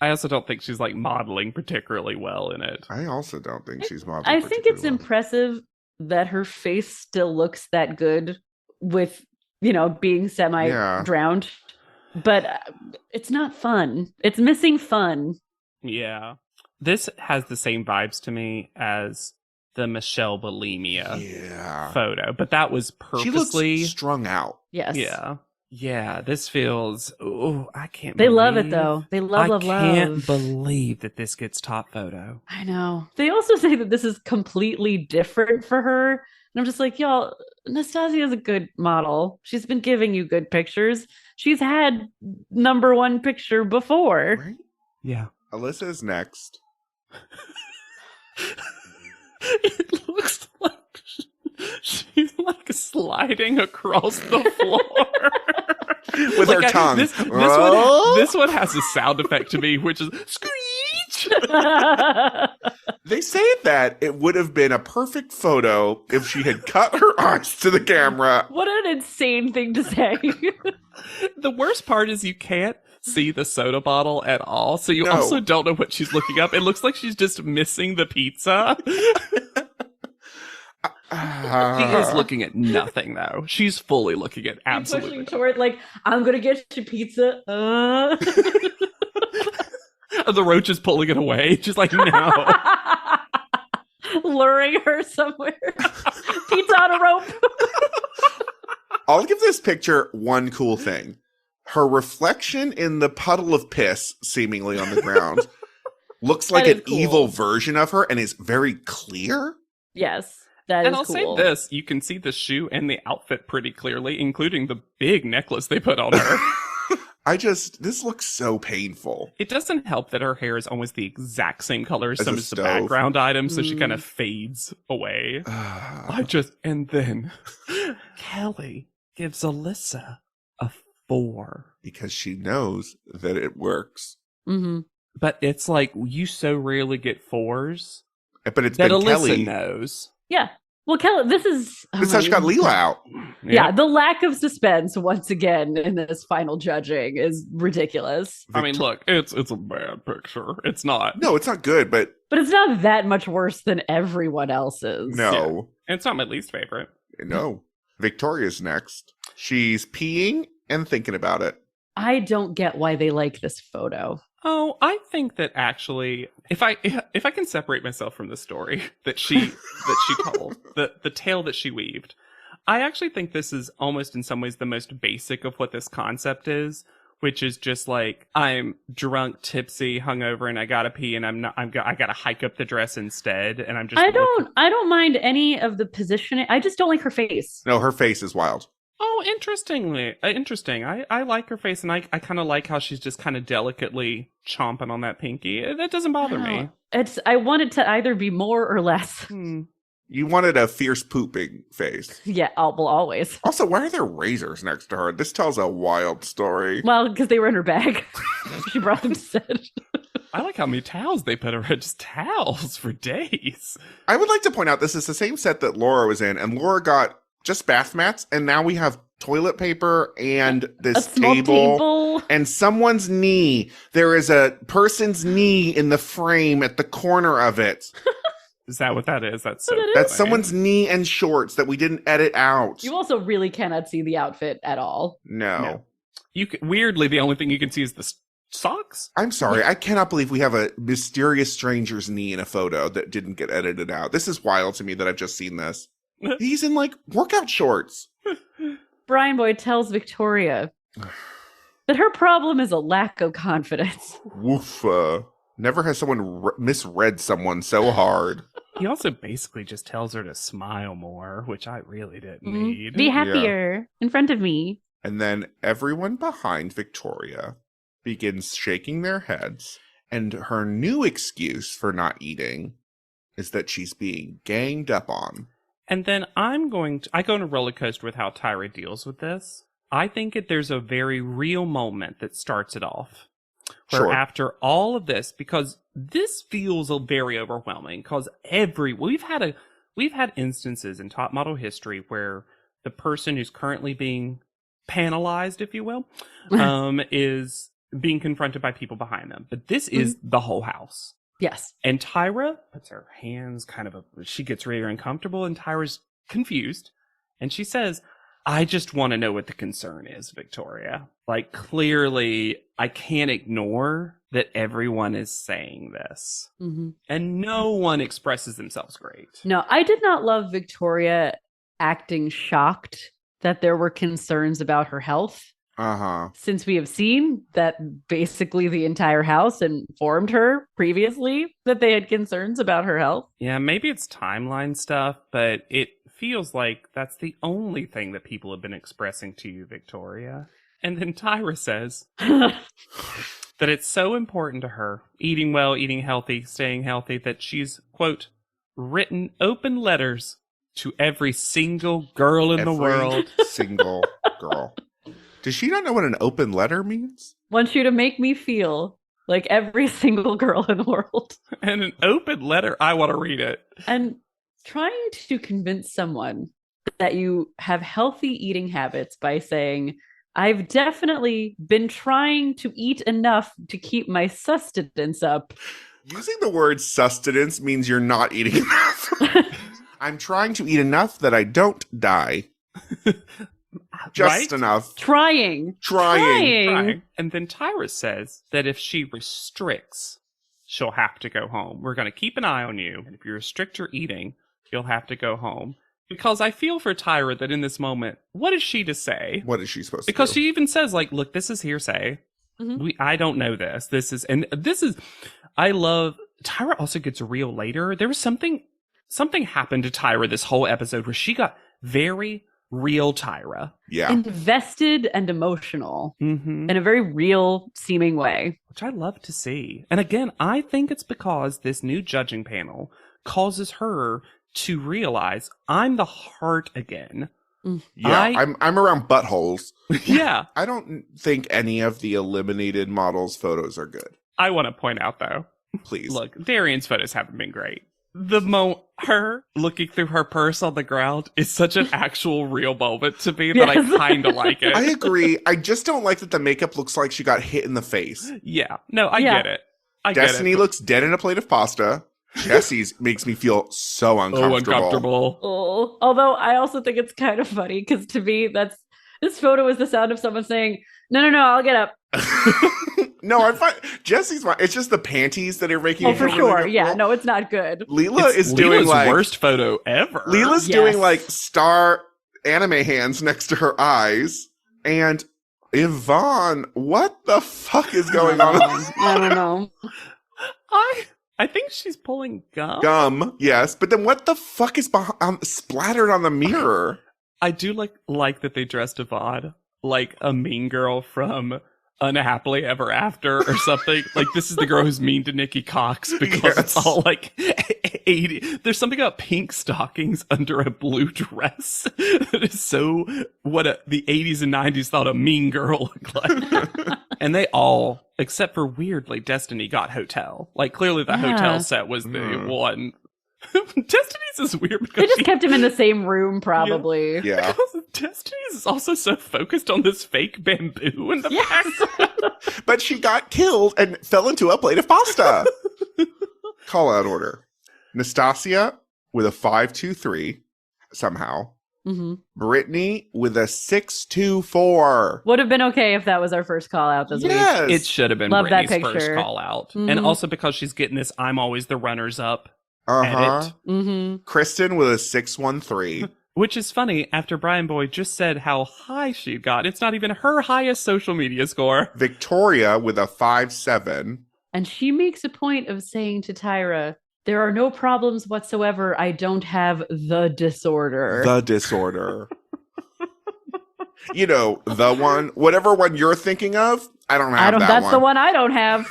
I also don't think she's like modeling particularly well in it. I also don't think she's modeling. I think it's particularly well. impressive that her face still looks that good with, being semi-drowned. But it's not fun. It's missing fun. Yeah. This has the same vibes to me as the Michelle bulimia Yeah. photo, but that was She purposely. looks strung out. Yes. Yeah. Yeah, this feels. Oh, I can't. They love it believe- though. They love, love, I can't love. believe that this gets top photo. I know. They also say that this is completely different for her. And I'm just like, y'all, Nastasia is a good model. She's been giving you good pictures. She's had number one picture before. Right? Yeah. Alyssa is next. It looks like she's like sliding across the floor With her tongue. This one has a sound effect to me, which is screech. They say that it would have been a perfect photo if she had cut her eyes to the camera. What an insane thing to say. The worst part is you can't see the soda bottle at all, so you No. also don't know what she's looking up. It looks like she's just missing the pizza. She is looking at nothing, though. She's fully looking at absolutely Pushing nothing. toward, like, I'm going to get you pizza. The roach is pulling it away. She's like, no. Luring her somewhere. Pizza on a rope. I'll give this picture one cool thing. Her reflection in the puddle of piss, seemingly on the ground, looks like That an is cool. evil version of her and is very clear. Yes, that is And I'll cool. say this, you can see the shoe and the outfit pretty clearly, including the big necklace they put on her. This looks so painful. It doesn't help that her hair is almost the exact same color as As some a of the stove. background items, so she Mm. kind of fades away. And then Kelly gives Alyssa a 4. Because she knows that it works. Mm-hmm. But it's like, you so rarely get 4s But it's that been Alyssa Kelly. knows. Yeah. Well, Kelly, this is... This is how she got Leela out. Yeah, the lack of suspense once again in this final judging is ridiculous. I mean, look, it's a bad picture. It's not. No, it's not good, but it's not that much worse than everyone else's. no. Yeah. It's not my least favorite. No. Victoria's next. She's peeing and thinking about it. I don't get why they like this photo. Oh, I think that actually, if I can separate myself from the story that she told, the tale that she weaved, I actually think this is almost in some ways the most basic of what this concept is, which is just like, I'm drunk, tipsy, hungover, and I gotta pee, and I gotta hike up the dress instead, and I'm just. I don't mind any of the positioning. I just don't like her face. No, her face is wild. Oh, interesting. I like her face, and I kind of like how she's just kind of delicately chomping on that pinky. That doesn't bother me. I want it to either be more or less. You wanted a fierce pooping face. Yeah, well, always. Also, why are there razors next to her? This tells a wild story. Well, because they were in her bag. She brought them to set. I like how many towels they put her in. Just towels for days. I would like to point out this is the same set that Laura was in, and Laura got just bath mats, and now we have toilet paper and this table and someone's knee. There is a person's knee in the frame at the corner of it. Is that what that is? That's someone's knee and shorts that we didn't edit out. You also really cannot see the outfit at all. No. Weirdly, the only thing you can see is the socks. I'm sorry. I cannot believe we have a mysterious stranger's knee in a photo that didn't get edited out. This is wild to me that I've just seen this. He's in like workout shorts. Brian Boyd tells Victoria that her problem is a lack of confidence. Woof. Never has someone misread someone so hard. He also basically just tells her to smile more, which I really didn't need. Be happier in front of me. And then everyone behind Victoria begins shaking their heads. And her new excuse for not eating is that she's being ganged up on. And then I go on a roller coaster with how Tyra deals with this. I think there's a very real moment that starts it off. Where after all of this, because this feels very overwhelming, because we've had instances in top model history where the person who's currently being panelized, if you will, is being confronted by people behind them. But this is the whole house. Yes. And Tyra puts her hands she gets really uncomfortable, and Tyra's confused. And she says, I just want to know what the concern is, Victoria. Like, clearly, I can't ignore that everyone is saying this. Mm-hmm. And no one expresses themselves great. No, I did not love Victoria acting shocked that there were concerns about her health. Since we have seen that basically the entire house informed her previously that they had concerns about her health. Yeah, maybe it's timeline stuff, but it feels like that's the only thing that people have been expressing to you, Victoria. And then Tyra says that it's so important to her, eating well, eating healthy, staying healthy, that she's, quote, written open letters to every single girl in the world. Single girl. Does she not know what an open letter means? Wants you to make me feel like every single girl in the world. And an open letter, I want to read it. And trying to convince someone that you have healthy eating habits by saying, I've definitely been trying to eat enough to keep my sustenance up. Using the word sustenance means you're not eating enough. I'm trying to eat enough that I don't die. Just enough. Trying. And then Tyra says that if she restricts, she'll have to go home. We're going to keep an eye on you. And if you restrict your eating, you'll have to go home. Because I feel for Tyra that in this moment, what is she to say? What is she supposed to do? Because she even says, like, look, this is hearsay. Mm-hmm. I don't know this. I love, Tyra also gets real later. There was something happened to Tyra this whole episode where she got very real Tyra. Yeah. Invested and emotional in a very real seeming way. Which I love to see. And again, I think it's because this new judging panel causes her to realize I'm the heart again. Yeah, I'm around buttholes. Yeah. I don't think any of the eliminated models' photos are good. I want to point out, though. Please. Look, Darian's photos haven't been great. her looking through her purse on the ground is such an actual real moment to me that I Yes. kind of like it. I agree. I just don't like that the makeup looks like she got hit in the face. Yeah. No, I Yeah. get it. I get Destiny it. looks dead in a plate of pasta. Jesse's makes me feel so uncomfortable. uncomfortable. Oh, although I also think it's kind of funny because to me, this photo is the sound of someone saying, "No, I'll get up." No, I'm fine. Jesse's fine. It's just the panties that are making Oh, it for really sure. good Yeah, look. no, it's not good. Leela It's is doing Leela's like worst photo ever. Leela's Yes. doing like star anime hands next to her eyes. And Yvonne, what the fuck is going on? I don't know. I think she's pulling gum. Gum, yes, but then what the fuck is splattered on the mirror? I do like that they dressed Yvonne like a mean girl from Unhappily Ever After or something. Like, this is the girl who's mean to Nikki Cox because it's Yes. all like 80. There's something about pink stockings under a blue dress that is so what the 80s and 90s thought a mean girl looked like. And they all, except for weirdly, Destiny got hotel. Like, clearly the Yeah. hotel set was the one. Destiny's is weird because They just kept him in the same room, probably. Yeah. Destiny's is also so focused on this fake bamboo in the Yes. background. But she got killed and fell into a plate of pasta. Call out order. Nastasia with a 5-2-3 somehow. hmm Brittany with a 6-2-4. Would have been okay if that was our first call out this week. Yes. It should have been Love that Brittany's first picture. call out. Mhm. And also because she's getting this I'm always the runners up Uh-huh. edit. Mm-hmm. Kristen with a 6-1-3. Which is funny after Brian Boyd just said how high she got. It's not even her highest social media score. Victoria with a 5-7. And she makes a point of saying to Tyra, "There are no problems whatsoever. I don't have the disorder." The disorder. You know, the one, whatever one you're thinking of, I don't have that That's one. the one I don't have.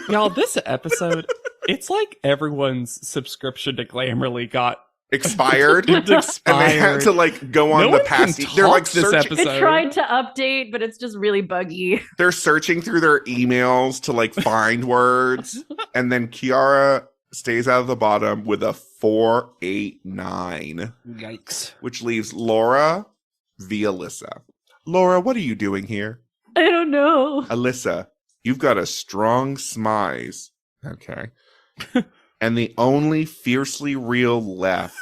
Y'all, this episode, it's like everyone's subscription to Glammarly got Expired. it expired. And they had to like go on No the one can past. They're like talk this searching. episode. It tried to update, but it's just really buggy. They're searching through their emails to like find words, and then Kiara stays out of the bottom with a 4-8-9, Yikes. which leaves Laura v. Alyssa. Laura, what are you doing here? I don't know. Alyssa, you've got a strong smize. Okay. And the only fiercely real left.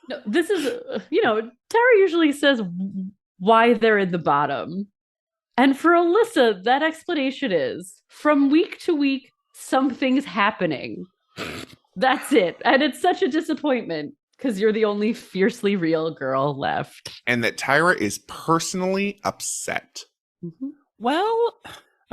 No, this is, Tara usually says why they're in the bottom. And for Alyssa, that explanation is from week to week, something's happening. That's it. And it's such a disappointment because you're the only fiercely real girl left. And that Tyra is personally upset. Mhm. Well,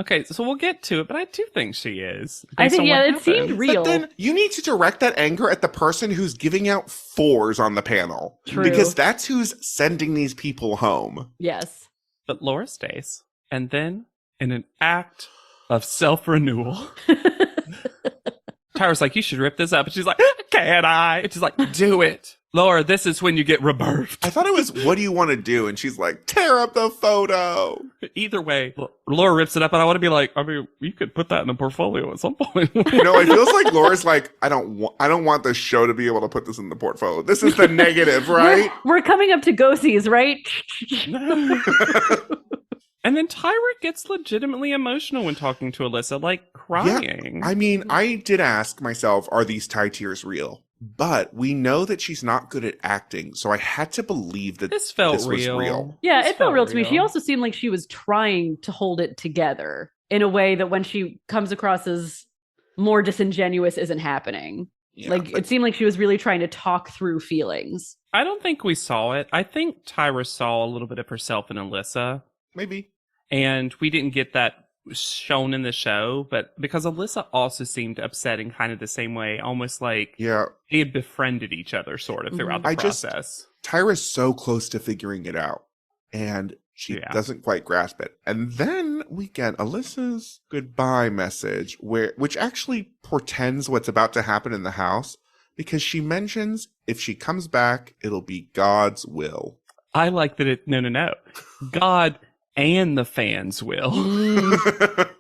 okay, so we'll get to it, but I do think she is. I based think, on yeah, what it seemed happened. real. But then you need to direct that anger at the person who's giving out 4s on the panel. True. Because that's who's sending these people home. Yes. But Laura stays. And then, in an act of self-renewal, Tyra's like, you should rip this up. And she's like, can I? And she's like, do it. Laura, this is when you get rebirthed. I thought it was, what do you want to do? And she's like, tear up the photo. Either way, Laura rips it up, and I want to be like, I mean, you could put that in a portfolio at some point. No, it feels like Laura's like, I don't want the show to be able to put this in the portfolio. This is the negative, right? We're coming up to go-sees, right? And then Tyra gets legitimately emotional when talking to Alyssa, like crying. I mean, I did ask myself, are these tie tears real? But we know that she's not good at acting, so I had to believe that This felt was real. real. Yeah, This it felt real to me. She real. also seemed like she was trying to hold it together in a way that when she comes across as more disingenuous isn't happening. Yeah, Like but it seemed like she was really trying to talk through feelings. I don't think we saw it. I think Tyra saw a little bit of herself in Alyssa, maybe. and we didn't get that shown in the show, but because Alyssa also seemed upset in kind of the same way, almost like Yeah, they had befriended each other sort of throughout the I just- process. Tyra's so close to figuring it out, and she Yeah. doesn't quite grasp it. And then we get Alyssa's goodbye message, which actually portends what's about to happen in the house, because she mentions if she comes back, it'll be God's will. I like that it, no. God and the fans will.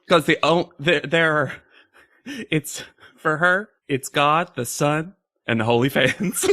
Because they're, it's, for her, it's God, the sun, and the Holy Fans.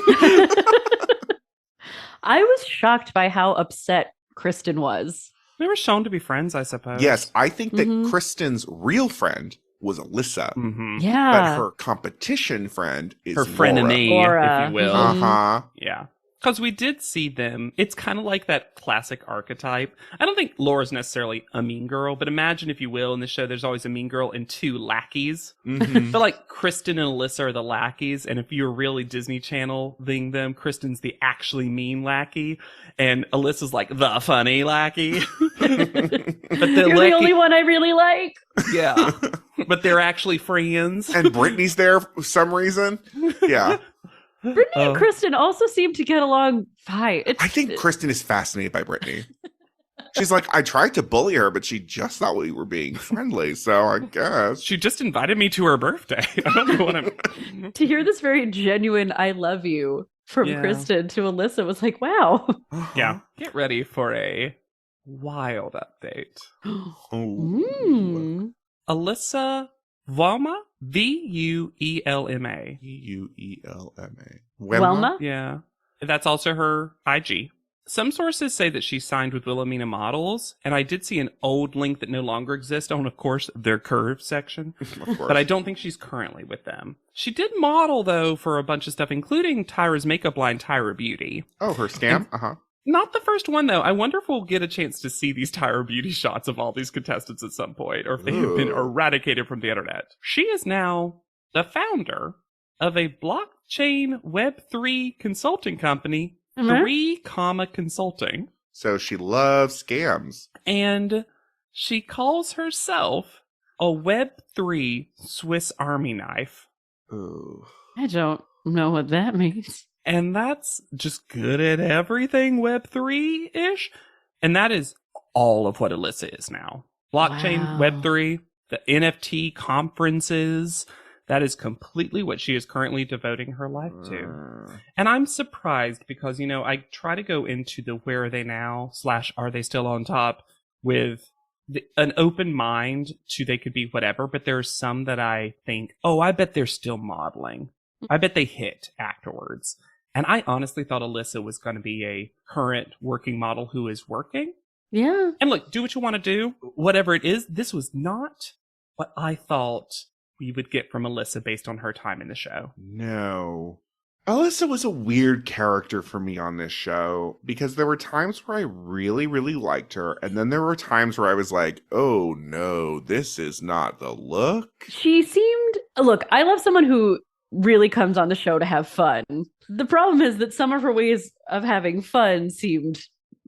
I was shocked by how upset Kristen was. They were shown to be friends, I suppose. Yes, I think that Mhm. Kristen's real friend was Alyssa, Mm-hmm. but Yeah. her competition friend is Her frenemy, Laura. if you will. Mhm. Uh-huh. Yeah. Because we did see them. It's kind of like that classic archetype. I don't think Laura's necessarily a mean girl, but imagine, if you will, in the show, there's always a mean girl and two lackeys. Mhm. But like Kristen and Alyssa are the lackeys, and if you're really Disney Channel-ing them, Kristen's the actually mean lackey, and Alyssa's like the funny lackey. But the You're the only one I really like. yeah, but they're actually friends. And Brittany's there for some reason. Yeah. Brittany Oh. and Kristen also seem to get along fine. I think Kristen is fascinated by Brittany. She's like, I tried to bully her, but she just thought we were being friendly. So I guess. She just invited me to her birthday. I don't know what I'm. to hear this very genuine "I love you" from Yeah. Kristen to Alyssa was like, wow. Yeah, get ready for a wild update. Oh. Mm. Alyssa Vuelma, Vuelma. Uelma. Welma? Yeah, that's also her IG. Some sources say that she signed with Wilhelmina Models, and I did see an old link that no longer exists on, of course, their curve section. Of course. But I don't think she's currently with them. She did model, though, for a bunch of stuff, including Tyra's makeup line, Tyra Beauty. Oh, her scam? Uh-huh. Not the first one, though. I wonder if we'll get a chance to see these Tyra Beauty shots of all these contestants at some point, or if they have been Ooh. eradicated from the internet. She is now the founder of a blockchain Web3 consulting company, Mhm. 3, Consulting. So she loves scams. And she calls herself a Web3 Swiss Army knife. Ooh. I don't know what that means. And that's just good at everything Web3-ish. And that is all of what Alyssa is now. Blockchain, Wow. Web3, the NFT conferences. That is completely what she is currently devoting her life to. And I'm surprised because, you know, I try to go into the where are they now / are they still on top with an open mind to they could be whatever. But there are some that I think, oh, I bet they're still modeling. I bet they hit afterwards. And I honestly thought Alyssa was going to be a current working model who is working. Yeah. And look, do what you want to do, whatever it is. This was not what I thought we would get from Alyssa based on her time in the show. No. Alyssa was a weird character for me on this show because there were times where I really, really liked her. And then there were times where I was like, oh no, this is not the look. She seemed, look, I love someone who really comes on the show to have fun. The problem is that some of her ways of having fun seemed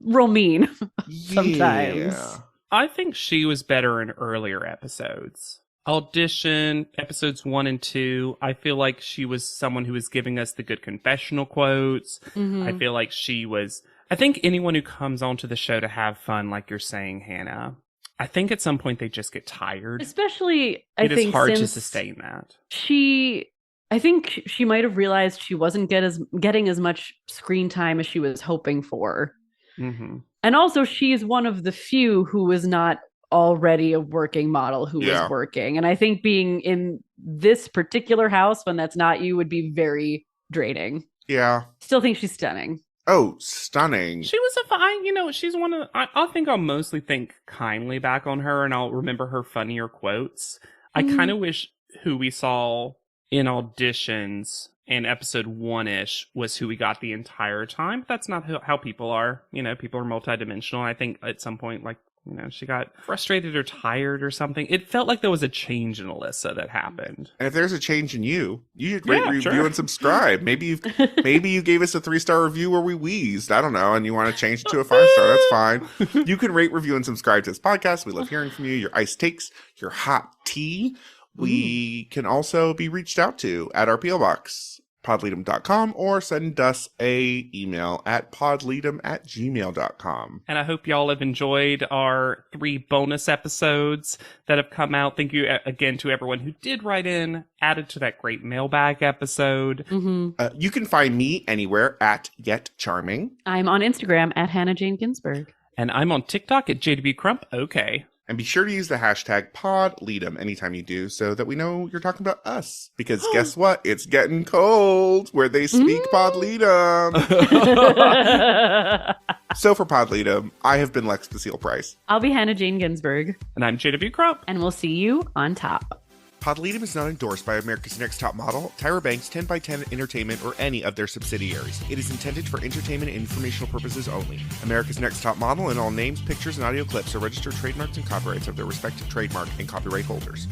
real mean sometimes. Yeah. I think she was better in earlier episodes. Audition, episodes 1 and 2, I feel like she was someone who was giving us the good confessional quotes. Mhm. I feel like she was, I think anyone who comes onto the show to have fun, like you're saying, Hannah, I think at some point they just get tired. Especially, I It is think hard to since sustain that. I think she might have realized she wasn't getting as much screen time as she was hoping for. Mm-hmm. And also, she's one of the few who was not already a working model who Yeah. was working. And I think being in this particular house when that's not you would be very draining. Yeah. Still think she's stunning. Oh, stunning. She was a fine, you know, she's one of, I think I'll mostly think kindly back on her and I'll remember her funnier quotes. I kind of wish who we saw in auditions in episode 1-ish was who we got the entire time. But that's not how people are. You know, people are multidimensional. I think at some point, like, you know, she got frustrated or tired or something. It felt like there was a change in Alyssa that happened. And if there's a change in you, you should rate, Yeah, review, sure. and subscribe. Maybe you gave us a 3-star review where we wheezed. I don't know, and you want to change it to a 5-star. That's fine. You can rate, review, and subscribe to this podcast. We love hearing from you. Your iced takes, your hot tea. We can also be reached out to at our PO Box, podleadum.com, or send us a email at podleadum@gmail.com. And I hope y'all have enjoyed our 3 bonus episodes that have come out. Thank you again to everyone who did write in, added to that great mailbag episode. You can find me anywhere at Yet Charming. I'm on Instagram at Hannah Jane Ginsburg. And I'm on TikTok at JDB Crump. Okay. And be sure to use the hashtag PodLeadum anytime you do so that we know you're talking about us. Because guess what? It's getting cold where they speak PodLeadum. So for PodLeadum, I have been Lex Basile Price. I'll be Hannah Jane Ginsburg. And I'm Jada Crump. And we'll see you on top. PodLeadum is not endorsed by America's Next Top Model, Tyra Banks, 10x10 Entertainment, or any of their subsidiaries. It is intended for entertainment and informational purposes only. America's Next Top Model and all names, pictures, and audio clips are registered trademarks and copyrights of their respective trademark and copyright holders.